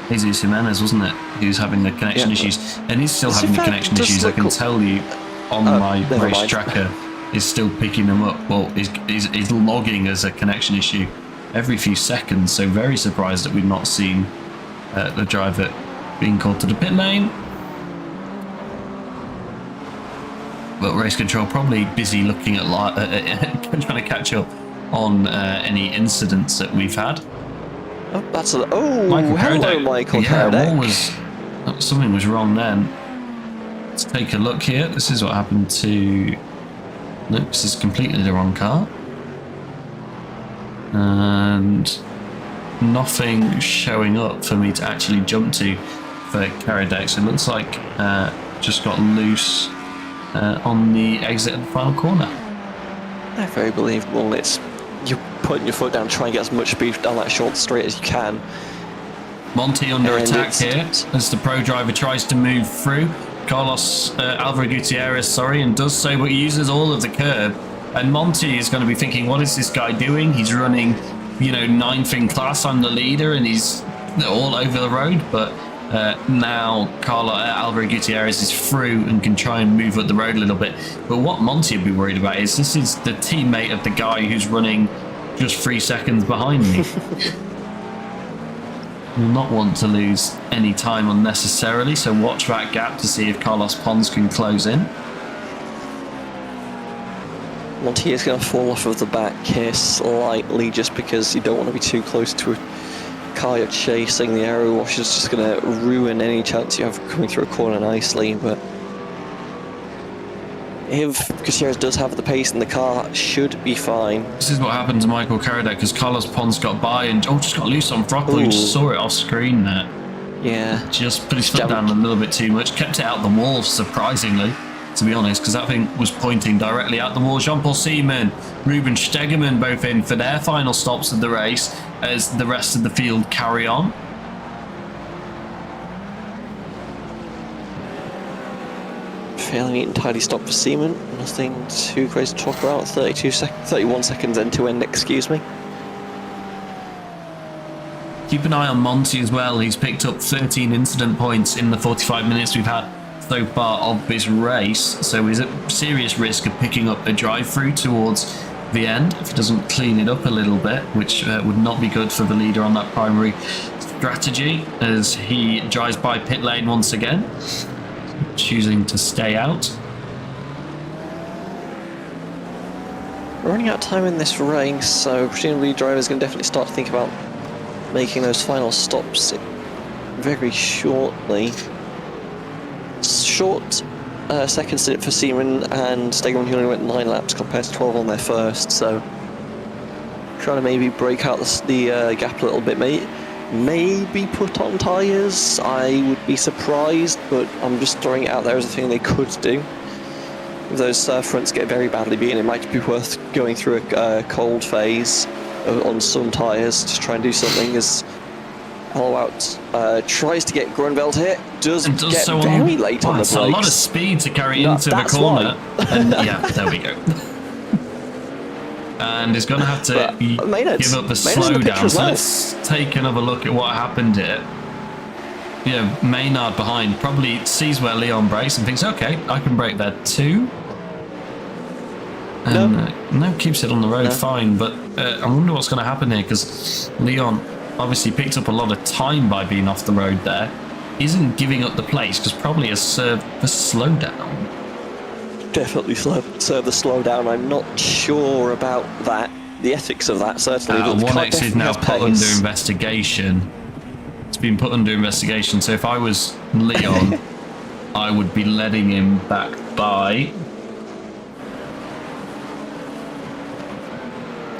Jesus Jimenez, wasn't it? He was having the connection issues, and he's still having the connection issues. I can tell you on my race tracker is still picking them up. Well, is logging as a connection issue every few seconds. So very surprised that we've not seen the driver being called to the pit lane. But race control probably busy looking at trying to catch up on any incidents that we've had. Oh, that's hello, Michael Karadak. Something was wrong then. Let's take a look here. This is what happened to... Nope, this is completely the wrong car. And nothing showing up for me to actually jump to for Karadex. It looks like just got loose on the exit of the final corner. Yeah, very believable. It's you're putting your foot down, trying to get as much speed down that short straight as you can. Monty under And attack here as the pro driver tries to move through. Carlos Alvaro Gutierrez, and does so, but he uses all of the curb. And Monty is going to be thinking, what is this guy doing? He's running, 9th in class. I'm the leader, and he's all over the road. But now Alvaro Gutierrez is through and can try and move up the road a little bit. But what Monty would be worried about is this is the teammate of the guy who's running just 3 seconds behind me. Will not want to lose any time unnecessarily, so watch that gap to see if Carlos Pons can close in. Monty is going to fall off of the back here slightly just because you don't want to be too close to a car you're chasing. The aero wash is just going to ruin any chance you have of coming through a corner nicely, but if Gutierrez does have the pace in the car, should be fine. This is what happened to Michael Karadek because Carlos Pons got by and just got loose on throttle. You just saw it off screen there. Yeah. Just put his foot down a little bit too much. Kept it out the wall, surprisingly, to be honest, because that thing was pointing directly out the wall. Jean-Paul Seaman, Ruben Stegemann both in for their final stops of the race as the rest of the field carry on. Fairly neat and tidy stop for Seaman. Nothing too crazy to talk about. 31 seconds end to end, excuse me. Keep an eye on Monty as well. He's picked up 13 incident points in the 45 minutes we've had so far of this race. So he's at serious risk of picking up a drive-through towards the end if he doesn't clean it up a little bit, which would not be good for the leader on that primary strategy as he drives by pit lane once again, choosing to stay out. We're running out of time in this race, so presumably drivers going to definitely start to think about making those final stops very shortly. Short second stint for Seaman and Stegemann, who only went 9 laps compared to 12 on their first, so trying to maybe break out the gap a little bit, maybe put on tyres. I would be surprised, but I'm just throwing it out there as a thing they could do. If those fronts get very badly beaten, it might be worth going through a cold phase on some tyres to try and do something. As Hollow Out tries to get Grunwald here, does get so very late on the brakes. A lot of speed to carry into the corner. And yeah, there we go. And he's going to have to give up the slowdown. So let's take another look at what happened here. Maynard behind probably sees where Leon brakes and thinks, okay, I can brake there too. And no, keeps it on the road, fine. But I wonder what's going to happen here because Leon obviously picked up a lot of time by being off the road there. Isn't giving up the place because probably has served the slowdown. Definitely serve the slowdown. I'm not sure about that. The ethics of that, certainly. 1X is now put under investigation. It's been put under investigation. So if I was Leon, I would be letting him back by.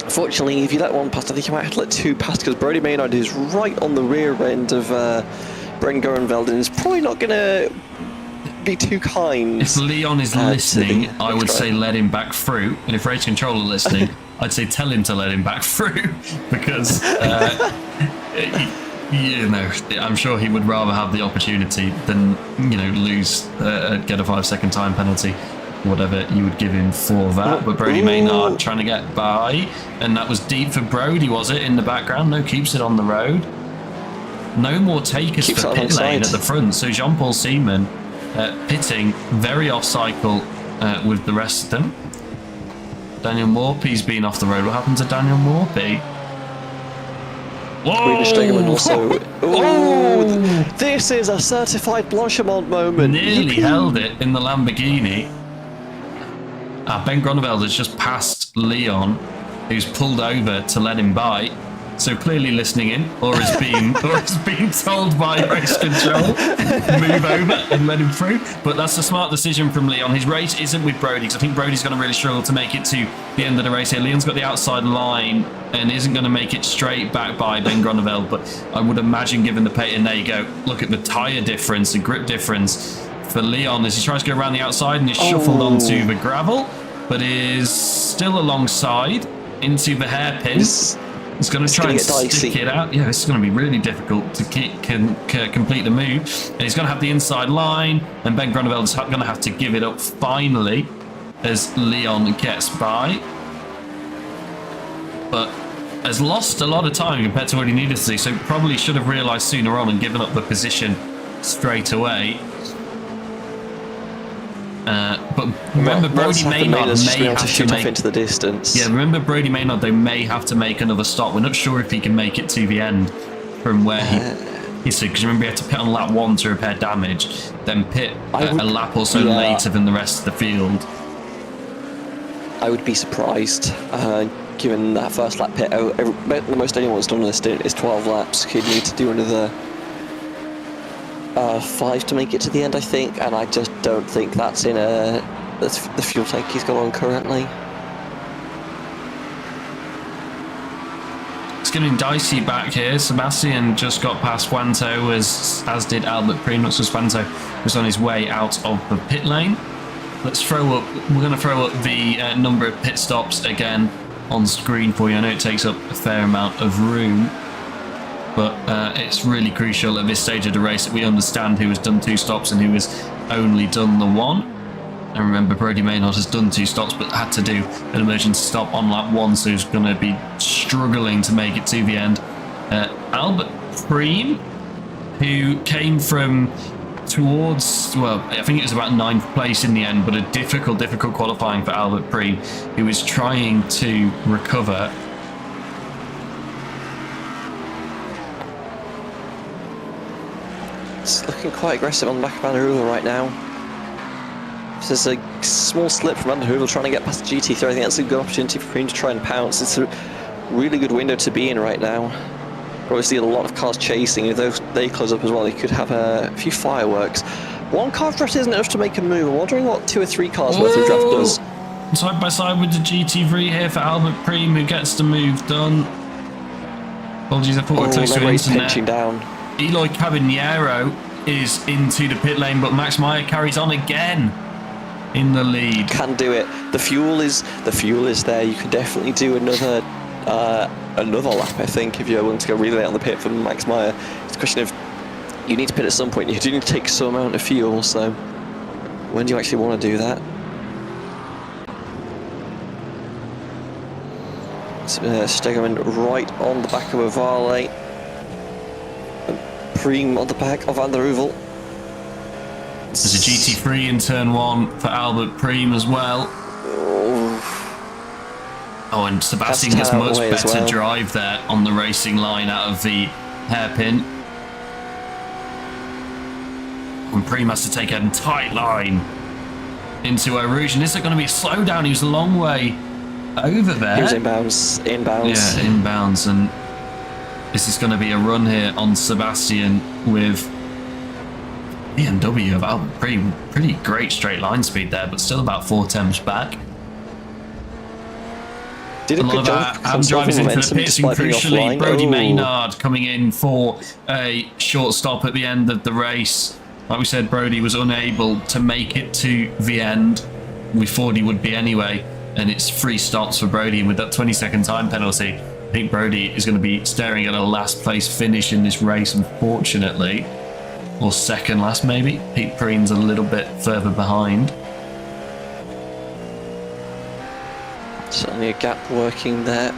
Unfortunately, if you let one past, I think you might have to let 2 past because Brody Maynard is right on the rear end of Brent Gorenveld and is probably not going to be too kind. If Leon is listening, I would say let him back through, and if Race Control are listening, I'd say tell him to let him back through because I'm sure he would rather have the opportunity than lose get a 5-second time penalty, whatever you would give him for that. But Brody Maynard trying to get by, and that was deep for Brody, was it, in the background? No, keeps it on the road. No more takers for pit lane at the front, so Jean-Paul Seaman pitting very off cycle with the rest of them. Daniel Morpy's been off the road. What happened to Daniel Morpy? Whoa! Also, this is a certified Blanchimont moment. Nearly held it in the Lamborghini. Ben Grunewald has just passed Leon, who's pulled over to let him by. So clearly listening in, or has been told by race control, move over and let him through. But that's a smart decision from Leon. His race isn't with Brody, because I think Brody's going to really struggle to make it to the end of the race here. Leon's got the outside line and isn't going to make it straight back by Ben Groeneveld. But I would imagine, given the pace, and there you go, look at the tyre difference, the grip difference for Leon as he tries to go around the outside and is shuffled onto the gravel, but is still alongside into the hairpin. He's going to try and stick it out. Yeah, this is going to be really difficult to complete the move. And he's going to have the inside line, and Ben Groeneveld's going to have to give it up finally as Leon gets by. But has lost a lot of time compared to what he needed to do, so probably should have realised sooner on and given up the position straight away. But remember, Brody Maynard may have to make into the distance. Yeah, remember Brody Maynard, they may have to make another stop. We're not sure if he can make it to the end from where he is. Because remember, he had to pit on lap 1 to repair damage, then pit a lap or so later than the rest of the field. I would be surprised, given that first lap pit. The most anyone's done on this stint is 12 laps. He'd need to do another 5 to make it to the end, I think, and I just don't think that's in the fuel tank he's got on currently. It's getting dicey back here. Sebastian just got past Wanto, as did Albert Primoz. Wanto was on his way out of the pit lane. We're going to throw up the number of pit stops again on screen for you. I know it takes up a fair amount of room, but it's really crucial at this stage of the race that we understand who has done 2 stops and who has only done the 1. And remember, Brody Maynard has done 2 stops but had to do an emergency stop on lap 1, so he's going to be struggling to make it to the end. Albert Preem, who came from towards, well, I think it was about 9th place in the end, but a difficult qualifying for Albert Preem, who is trying to recover. It's looking quite aggressive on the back of Van der Heuvel right now. There's a small slip from Van der Heuvel trying to get past the GT3. I think that's a good opportunity for him to try and pounce. It's a really good window to be in right now. Obviously, a lot of cars chasing. If they close up as well, they could have a few fireworks. 1 car draft isn't enough to make a move. I'm wondering what 2 or 3 cars worth of draft does. Side by side with the GT3 here for Albert Preem, who gets the move done. Apologies, I thought we were close to an incident pinching down. Eloy Caballero is into the pit lane, but Max Meyer carries on again in the lead. Can do it. The fuel is there. You could definitely do another lap, I think, if you're willing to go really late on the pit for Max Meyer. It's a question of, you need to pit at some point. You do need to take some amount of fuel, so when do you actually want to do that? Stegeman right on the back of Ovale. Preem on the back of Van der Heuvel. There's a GT3 in turn 1 for Albert Preem as well. Oh, and Sebastian gets much better drive there on the racing line out of the hairpin. And Preem has to take a tight line into Eau Rouge. And is it going to be a slowdown? He was a long way over there. He was inbounds. Yeah, inbounds. And this is going to be a run here on Sebastian with BMW of Albert Preem. Pretty great straight line speed there, but still about 4 temps back. Did a good job. Drivers into the pits, and crucially, Brody Maynard coming in for a short stop at the end of the race. Like we said, Brody was unable to make it to the end. We thought he would be anyway, and it's 3 stops for Brody, and with that 20-second time penalty, I think Brody is going to be staring at a last place finish in this race, unfortunately. Or second last, maybe. Pete Preem's a little bit further behind. Certainly a gap working there.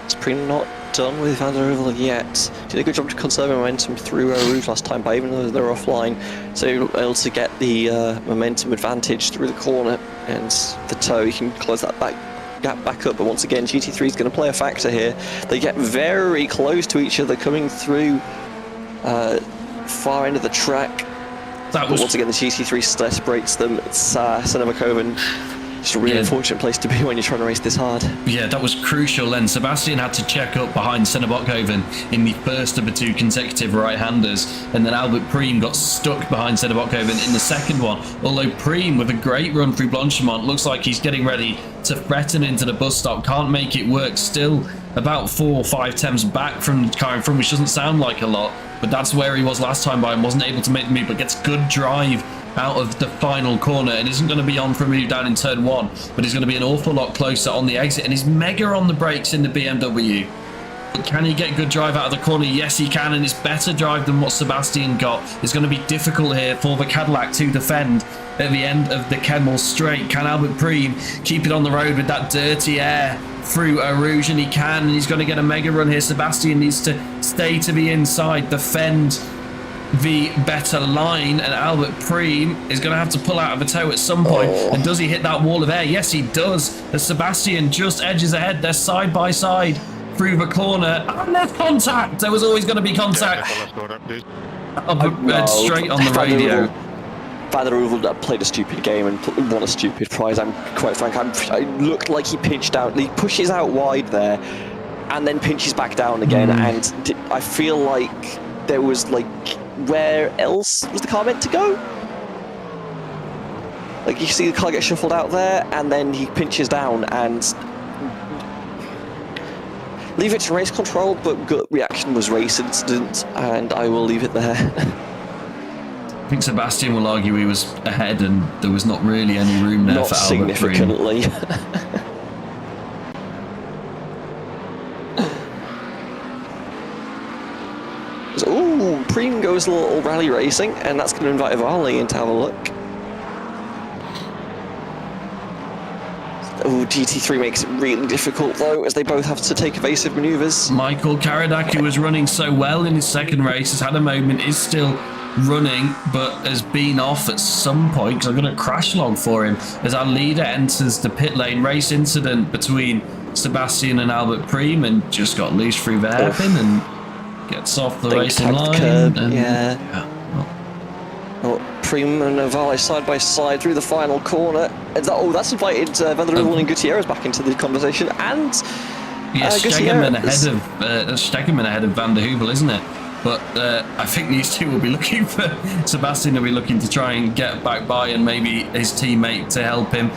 It's Preem not done with Van der Heuvel yet. Did a good job to conserve momentum through Eau Rouge last time, but even though they're offline, so able to get the momentum advantage through the corner, and the toe, you can close that gap back up. But once again, GT3 is going to play a factor here. They get very close to each other coming through far end of the track. But once again, the GT3 separates them. It's Senna McCoven It's a really unfortunate place to be when you're trying to race this hard. Yeah, that was crucial then. Sebastian had to check up behind Senna Bokhoven in the first of the 2 consecutive right-handers, and then Albert Preem got stuck behind Senna Bokhoven in the second one. Although Preem, with a great run through Blanchimont, looks like he's getting ready to threaten into the bus stop. Can't make it work. Still about 4 or 5 temps back from the car in front, which doesn't sound like a lot, but that's where he was last time by and wasn't able to make the move, but gets good drive out of the final corner. It isn't going to be on for a move down in turn 1, but he's going to be an awful lot closer on the exit, and he's mega on the brakes in the BMW. But can he get good drive out of the corner? Yes, he can, and it's better drive than what Sebastian got. It's going to be difficult here for the Cadillac to defend at the end of the Kemmel straight. Can Albert Preem keep it on the road with that dirty air through Eau Rouge? And he can, and he's going to get a mega run here. Sebastian needs to stay to the inside, defend the better line, and Albert Preem is going to have to pull out of a tow at some point. And does he hit that wall of air? Yes, he does. As Sebastian just edges ahead, they're side by side through the corner, and there's contact. There was always going to be contact. Straight on the radio. Van der Heuvel played a stupid game and won a stupid prize. I'm quite frank. I looked like he pinched out. He pushes out wide there, and then pinches back down again. And I feel like there was like, where else was the car meant to go? Like, you see the car get shuffled out there, and then he pinches down, and leave it to race control, but gut reaction was race incident, and I will leave it there. I think Sebastian will argue he was ahead, and there was not really any room there for Albert Preem. Not significantly. Ooh, Preem goes a little rally racing, and that's going to invite Varley in to have a look. Oh, GT3 makes it really difficult though, as they both have to take evasive manoeuvres. Michael Karadak, who was running so well in his second race, has had a moment, is still running, but has been off at some point, because I'm going to crash log for him, as our leader enters the pit lane. Race incident between Sebastian and Albert Preem, and just got loose through the hairpin and gets off the racing line. Curb, and, yeah. Well, Preem and Varley side by side through the final corner. That's invited Van der Heuvel and Gutierrez back into the conversation, and Stegemann ahead of Van der Heuvel, isn't it? But I think these two will be looking for Sebastian. Will be looking to try and get back by, and maybe his teammate to help him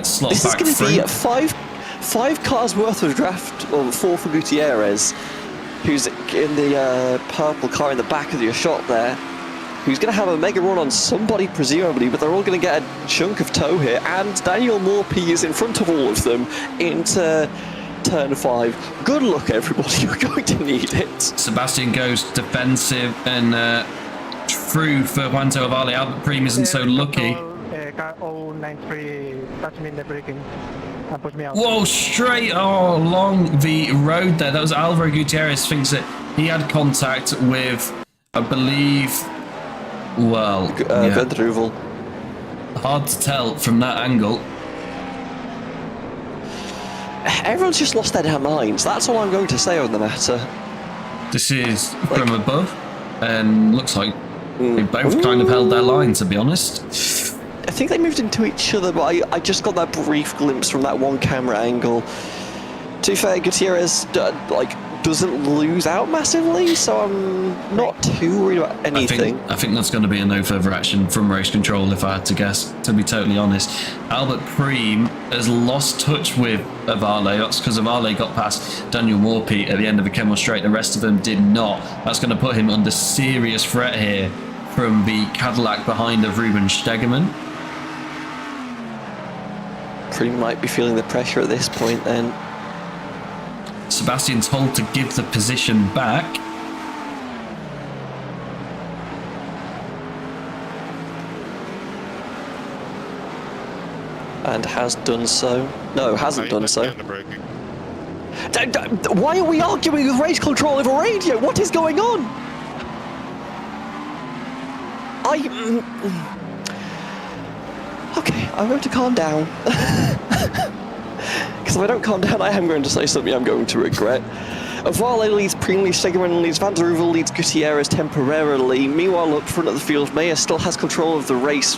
slot this back through. This is going to be five cars worth of draft, or 4 for Gutierrez, who's in the purple car in the back of your shot there, who's going to have a mega run on somebody presumably, but they're all going to get a chunk of tow here, and Daniel Morphy is in front of all of them into turn 5. Good luck everybody, you're going to need it. Sebastian goes defensive and through for Juanto Varley. Albert Preem isn't so lucky. Car 093 touched me in the braking and pushed me out. Whoa, straight along the road there. That was Alvaro Gutierrez. Thinks that he had contact with, I believe, Van der Heuvel. Hard to tell from that angle. Everyone's just lost their damn minds. That's all I'm going to say on the matter. This is from above, and looks like they both kind of held their line, to be honest. I think they moved into each other, but I just got that brief glimpse from that one camera angle. To be fair, Gutierrez doesn't lose out massively, so I'm not too worried about anything. I think that's going to be a no further action from race control, if I had to guess, to be totally honest. Albert Preem has lost touch with Varley. That's because Varley got past Daniel Morphy at the end of the Kemmel straight. The rest of them did not. That's going to put him under serious threat here from the Cadillac behind of Ruben Stegemann. Preem might be feeling the pressure at this point then. Sebastian's told to give the position back. And has done so. No, hasn't done so. The Why are we arguing with race control over radio? What is going on? Okay, I'm going to calm down. Because if I don't calm down, I am going to say something I'm going to regret. Varley leads Preem, leads Stegemann, leads Van der Heuvel, leads Gutierrez temporarily. Meanwhile, up front of the field, Mayer still has control of the race.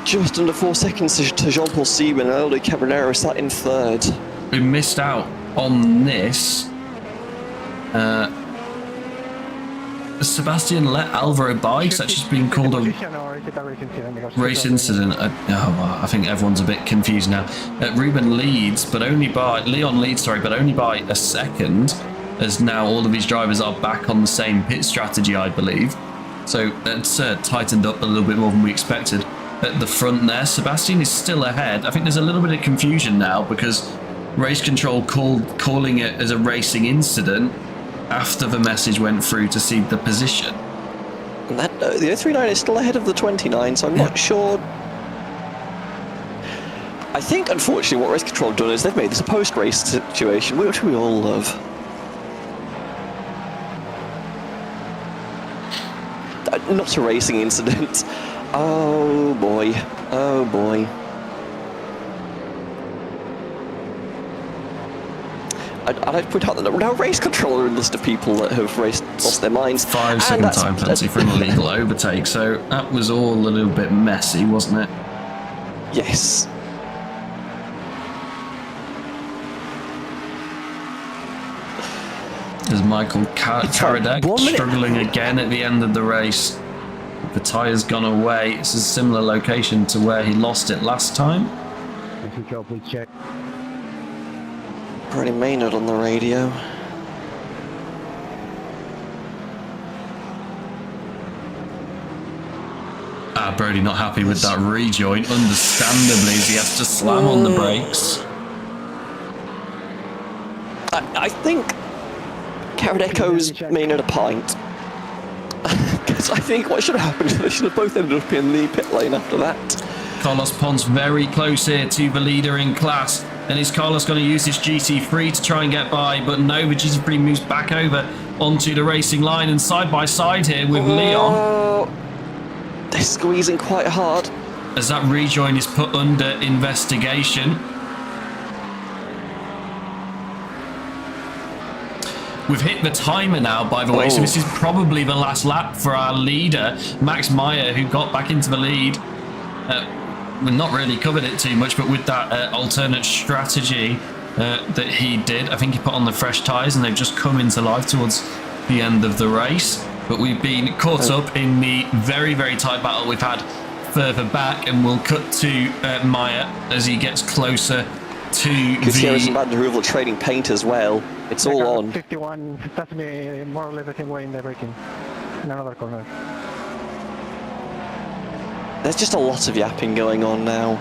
just under 4 seconds to Jean-Paul Seaman, and Aldo Caballero sat in third. We missed out on this. Sebastian let Alvaro by, because that's just been called a race incident. I think everyone's a bit confused now. Ruben leads, but only by Leon leads, sorry, but only by a second, as now all of his drivers are back on the same pit strategy, I believe. So that's tightened up a little bit more than we expected. At the front there, Sebastian is still ahead. I think there's a little bit of confusion now because race control calling it as a racing incident after the message went through to cede the position. And that the 039 is still ahead of the 29, so I'm not sure. I think, unfortunately, what race control have done is they've made this a post-race situation, which we all love. Not a racing incident. Oh boy. Oh boy. I'd point out that there are no race controller in the list of people that have lost their minds. 5 second time penalty for an illegal overtake, so that was all a little bit messy, wasn't it? Yes. There's Michael Karadek struggling again at the end of the race. The tyre's gone away. It's a similar location to where he lost it last time. Please check. Brody Maynard on the radio. Brody not happy with that rejoin, understandably, as he has to slam on the brakes. I think Karadek owes Maynard a pint. Because I think what should have happened is they should have both ended up in the pit lane after that. Carlos Ponce very close here to the leader in class. And is Carlos going to use this GT3 to try and get by? But no, the GT3 moves back over onto the racing line and side by side here with Leon. They're squeezing quite hard. As that rejoin is put under investigation. We've hit the timer now, by the way, so this is probably the last lap for our leader, Max Meyer, who got back into the lead. We've not really covered it too much, but with that alternate strategy that he did, I think he put on the fresh tyres and they've just come into life towards the end of the race. But we've been caught up in the very, very tight battle we've had further back, and we'll cut to Meyer as he gets closer to Gutierrez and Van der Heuvel trading paint as well. It's all on. 51, that's me more or less the same way in the braking, in another corner. There's just a lot of yapping going on now.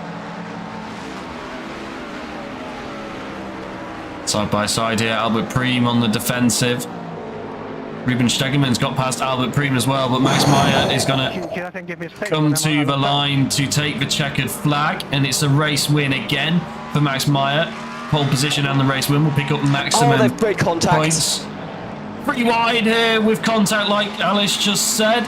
Side by side here, Albert Preem on the defensive. Ruben Stegeman's got past Albert Preem as well, but Max Meyer is going to come to the line to take the checkered flag, and it's a race win again for Max Meyer. Pole position and the race win will pick up maximum they've made contact. points. Pretty wide here with contact, like Alice just said.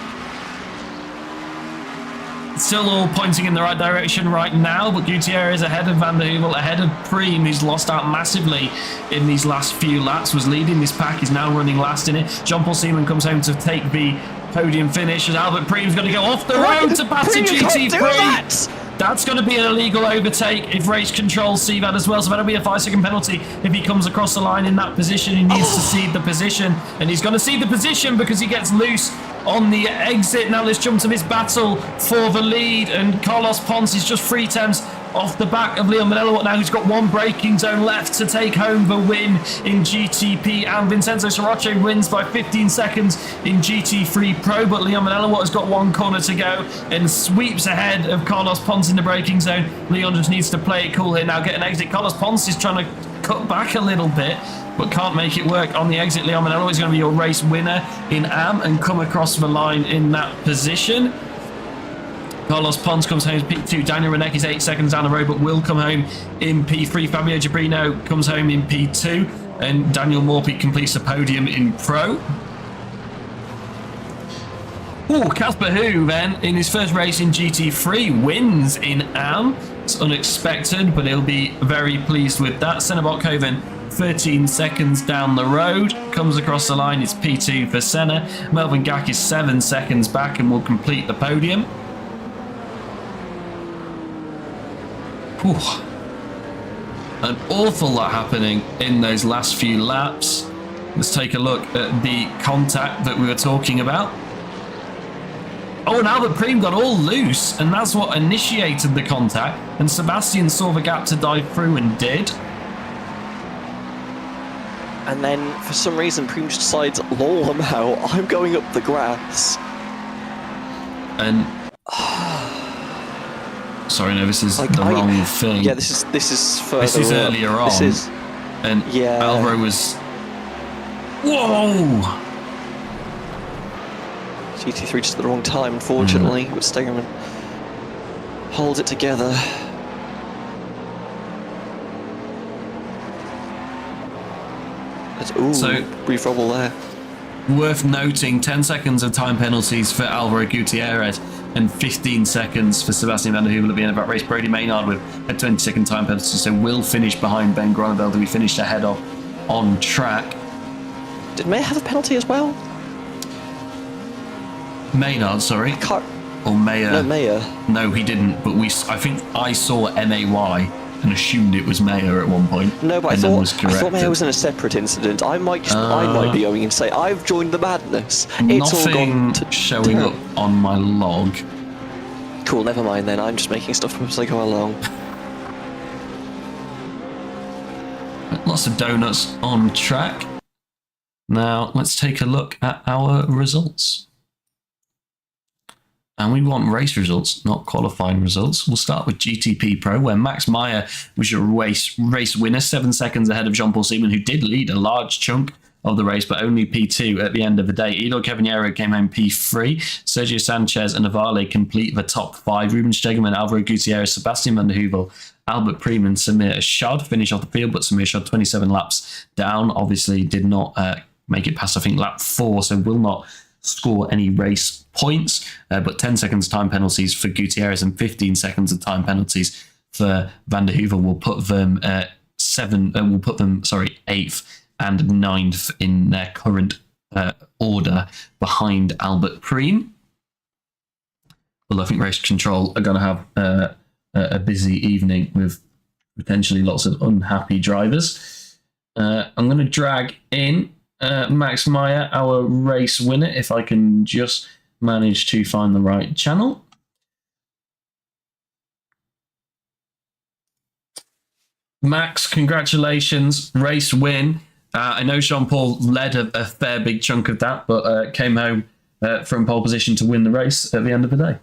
Still all pointing in the right direction right now, but Gutierrez ahead of Van der Heuvel, ahead of Preem, who's lost out massively in these last few laps, was leading this pack, is now running last in it. Jean-Paul Seaman comes home to take the podium finish, as Albert Preem's going to go off the road to pass the GT3. That's going to be an illegal overtake if race control see that as well, so that'll be a 5-second penalty if he comes across the line in that position. He needs to cede the position, and he's going to cede the position because he gets loose on the exit. Now let's jump to this battle for the lead, and Carlos Ponce is just 3 tenths off the back of Leon Manello now, who's got 1 braking zone left to take home the win in GTP, and Vincenzo Soroche wins by 15 seconds in GT3 Pro, but Leon Manello has got 1 corner to go and sweeps ahead of Carlos Ponce in the braking zone. Leon just needs to play it cool here now, get an exit. Carlos Ponce is trying to cut back a little bit, but can't make it work on the exit. Leon Manello is going to be your race winner in AM and come across the line in that position. Carlos Ponce comes home in P2. Daniel Renek is 8 seconds down the road, but will come home in P3. Fabio Gibrino comes home in P2, and Daniel Morphy completes the podium in Pro. Casper Hu then, in his first race in GT3, wins in AM. It's unexpected, but he'll be very pleased with that. Senna Koven 13 seconds down the road, comes across the line. It's P2 for Senna. Melvin Gack is 7 seconds back and will complete the podium. Whew. An awful lot happening in those last few laps. Let's take a look at the contact that we were talking about. Oh, and Albert Preem got all loose, and that's what initiated the contact. And Sebastian saw the gap to dive through and did. And then, for some reason, Preem just decides, lol, somehow, I'm going up the grass. And... Sorry, no, this is the wrong thing. Yeah, this is further This is up. earlier on. This is... And Yeah. Alvaro was... Whoa! GT3 just at the wrong time, unfortunately, but Stegerman holds it together. Ooh, So- brief wobble there. Worth noting, 10 seconds of time penalties for Alvaro Gutierrez and 15 seconds for Sebastian van der Heuvel at the end of that race. Brody Maynard with a 20-second time penalty, so will finish behind Ben Groeneveld, who we finished ahead of on track. Did Mayer have a penalty as well? Maynard, sorry. Can't... Or Mayer. No, Mayer. No, he didn't, but I think I saw MAY and assumed it was Mayer at one point. No, but I thought Mayer was in a separate incident. I might be going and say, I've joined the madness. It's all gone to showing up on my log. Cool, never mind then. I'm just making stuff up as I go along. Lots of donuts on track. Now, let's take a look at our results. And we want race results, not qualifying results. We'll start with GTP Pro, where Max Meyer was your race winner, 7 seconds ahead of Jean-Paul Seaman, who did lead a large chunk of the race, but only P2 at the end of the day. Eloy Cavaniero came home P3. Sergio Sanchez and Navale complete the top 5. Ruben Stegemann, Alvaro Gutierrez, Sebastian van der Heuvel, Albert Preem and Samir Ashad finish off the field, but Samir Ashad 27 laps down. Obviously did not make it past, I think, lap 4, so will not score any race points, but 10 seconds time penalties for Gutierrez and 15 seconds of time penalties for Van der Heuvel will put them 8th and 9th in their current order behind Albert Preem. Well, I think Race Control are going to have a busy evening with potentially lots of unhappy drivers. I'm going to drag in Max Meyer, our race winner, if I can just manage to find the right channel. Max, congratulations, race win. I know Jean-Paul led a fair big chunk of that, but came home from pole position to win the race at the end of the day.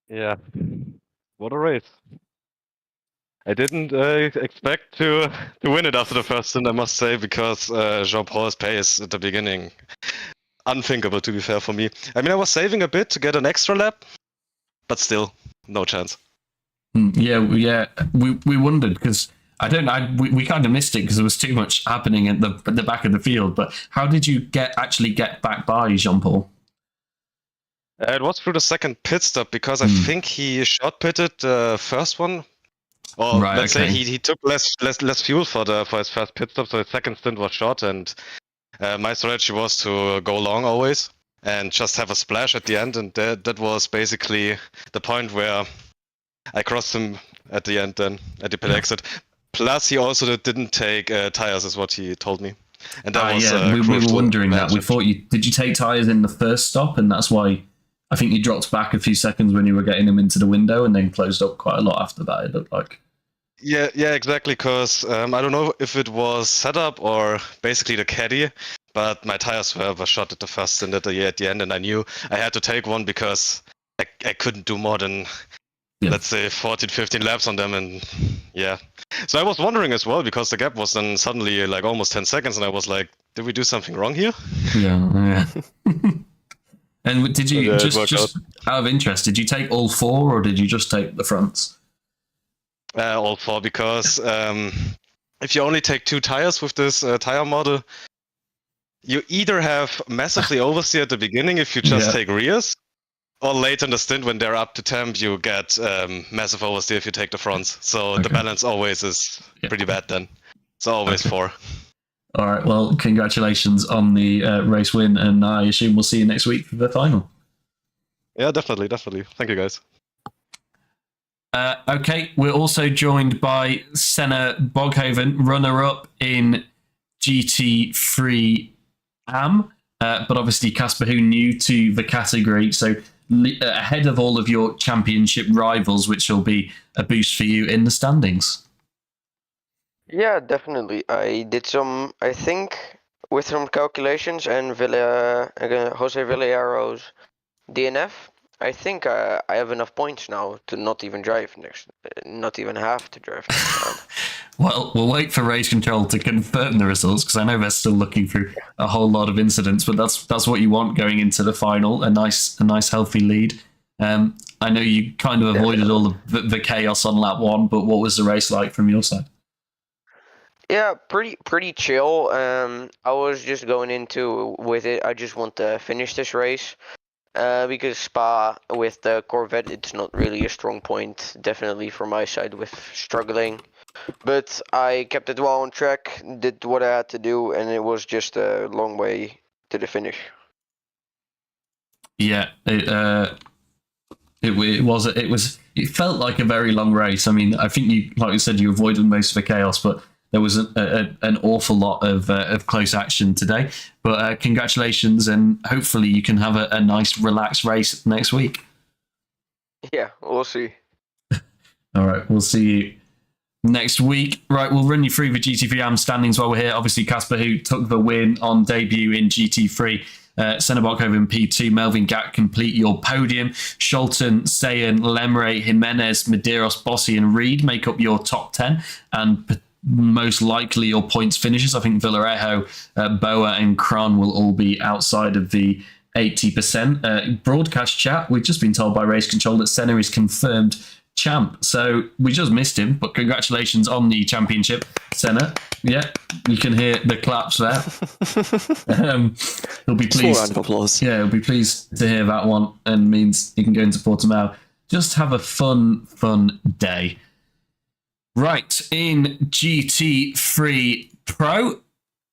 Yeah, what a race. I didn't expect to win it after the first stint, I must say, because Jean-Paul's pace at the beginning, unthinkable to be fair for me. I mean, I was saving a bit to get an extra lap, but still, no chance. Yeah, we wondered because we kind of missed it because there was too much happening at the back of the field. But how did you actually get back by Jean-Paul? It was through the second pit stop because I think he short pitted the first one. Or right, let's say he took less fuel for his first pit stop, so his second stint was short, and my strategy was to go long always and just have a splash at the end, and that was basically the point where I crossed him at the end then at the pit exit. Plus, he also didn't take tires, is what he told me, and that was we were wondering that. We thought did you take tires in the first stop, and that's why I think you dropped back a few seconds when you were getting them into the window, and then closed up quite a lot after that. It looked like. Yeah, exactly. Because I don't know if it was setup or basically the caddy, but my tires were shot at the first stint at the end, and I knew I had to take one because I couldn't do more than let's say 14, 15 laps on them, and yeah. So I was wondering as well because the gap was then suddenly like almost 10 seconds, and I was like, did we do something wrong here? Yeah. And did you just out of interest, did you take all 4 or did you just take the fronts? All 4, because if you only take 2 tires with this tire model, you either have massively oversteer at the beginning if you just take rears, or late in the stint when they're up to temp, you get massive oversteer if you take the fronts. So the balance always is pretty bad then. So always 4. All right, well, congratulations on the race win, and I assume we'll see you next week for the final. Yeah, definitely. Thank you, guys. Okay, we're also joined by Senna Boghoven, runner-up in GT3 AM, but obviously Casper, who new to the category, so ahead of all of your championship rivals, which will be a boost for you in the standings. Yeah, definitely. I did some, I think, with some calculations and Jose Villaro's DNF. I think I have enough points now to not even not even have to drive next round. Well, we'll wait for Race Control to confirm the results, because I know they're still looking through a whole lot of incidents, but that's what you want going into the final, a nice healthy lead. I know you kind of avoided all the chaos on lap 1, but what was the race like from your side? Yeah, pretty chill. I was just going into with it. I just want to finish this race. Because Spa with the Corvette, it's not really a strong point, definitely from my side with struggling. But I kept it well on track, did what I had to do, and it was just a long way to the finish. Yeah, it felt like a very long race. I mean, I think you, like you said, you avoided most of the chaos, but there was an awful lot of close action today. But congratulations, and hopefully you can have a nice, relaxed race next week. Yeah, we'll see. All right, we'll see you next week. Right, we'll run you through the GT3 AM standings while we're here. Obviously, Casper, who took the win on debut in GT3. Senna Boghoven P2, Melvin Gatt complete your podium. Scholten, Sayan, Lemre, Jimenez, Medeiros, Bossi, and Reed make up your top 10. And most likely your points finishes. I think Villarejo, Boa, and Kron will all be outside of the 80%. Broadcast chat, we've just been told by Race Control that Senna is confirmed champ. So we just missed him, but congratulations on the championship, Senna. Yeah, you can hear the claps there. He'll be pleased. Round of applause. Yeah, he'll be pleased to hear that one, and means he can go into Portimao. Just have a fun day. Right, in GT3 Pro,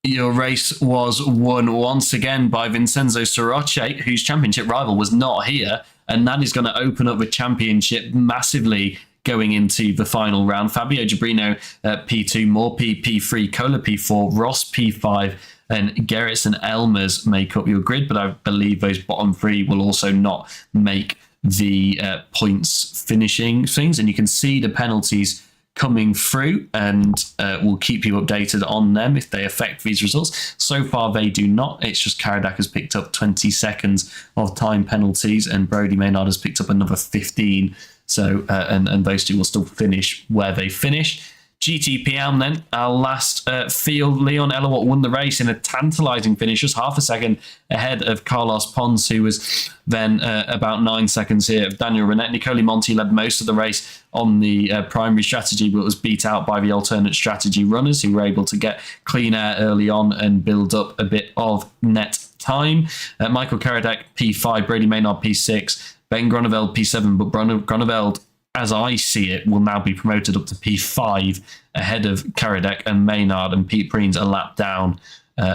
your race was won once again by Vincenzo Soroche, whose championship rival was not here, and that is going to open up the championship massively going into the final round. Fabio Gibrino P2, Morpy P3, Kola P4, Ross P5, and Gerrits and Elmers make up your grid, but I believe those bottom three will also not make the points finishing things, and you can see the penalties coming through, and we'll keep you updated on them if they affect these results. So far they do not. It's just Karadak has picked up 20 seconds of time penalties, and Brody Maynard has picked up another 15. So and those two will still finish where they finish. GTPM then, our last field. Leon Elawat won the race in a tantalising finish, just half a second ahead of Carlos Pons, who was then about 9 seconds here of Daniel Renette. Nicoli Monti led most of the race on the primary strategy, but was beat out by the alternate strategy runners, who were able to get clean air early on and build up a bit of net time. Michael Karadak P5, Brady Maynard P6, Ben Groneveld P7, but Groneveld, as I see it, will now be promoted up to P5 ahead of Karadak and Maynard, and Pete Preens a lap down,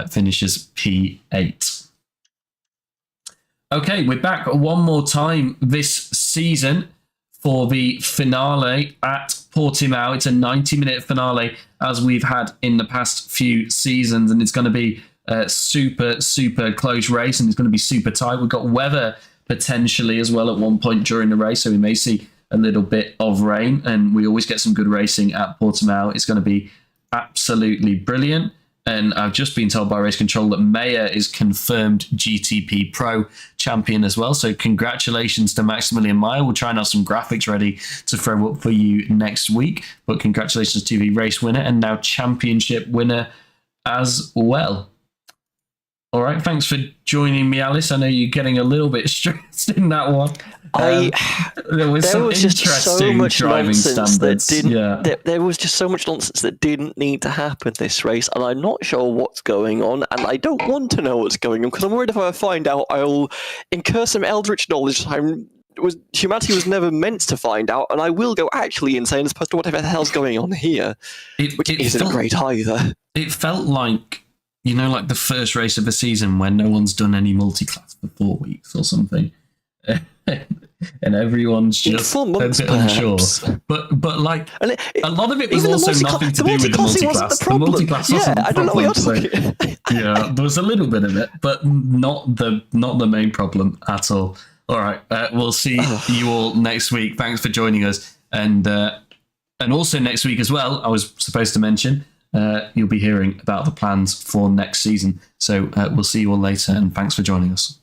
finishes P8. Okay, we're back one more time this season for the finale at Portimao. It's a 90-minute finale, as we've had in the past few seasons, and it's going to be a super close race, and it's going to be super tight. We've got weather potentially as well at one point during the race, so we may see a little bit of rain, and we always get some good racing at Portimao. It's going to be absolutely brilliant. And I've just been told by Race Control that Meyer is confirmed GTP Pro champion as well. So congratulations to Maximilian Meyer. We'll try and have some graphics ready to throw up for you next week. But congratulations to the race winner and now championship winner as well. All right, thanks for joining me, Alice. I know you're getting a little bit stressed in that one. There was just so much nonsense that didn't. There was just so much nonsense that didn't need to happen this race, and I'm not sure what's going on, and I don't want to know what's going on because I'm worried if I find out, I'll incur some eldritch knowledge humanity was never meant to find out, and I will go actually insane as opposed to whatever the hell's going on here, which isn't great either. It felt like, you know, like the first race of the season when no one's done any multi-class for 4 weeks or something. and everyone's In just 4 months, a bit unsure. perhaps. But like And a lot of it was even also the nothing to the do with the multi-classing wasn't multi-class. the problem. multi-class Yeah, wasn't the I don't know what you're problem, talking. yeah, there was a little bit of it, but not the main problem at all. All right, we'll see you all next week. Thanks for joining us, and also next week as well. I was supposed to mention you'll be hearing about the plans for next season. So we'll see you all later, and thanks for joining us.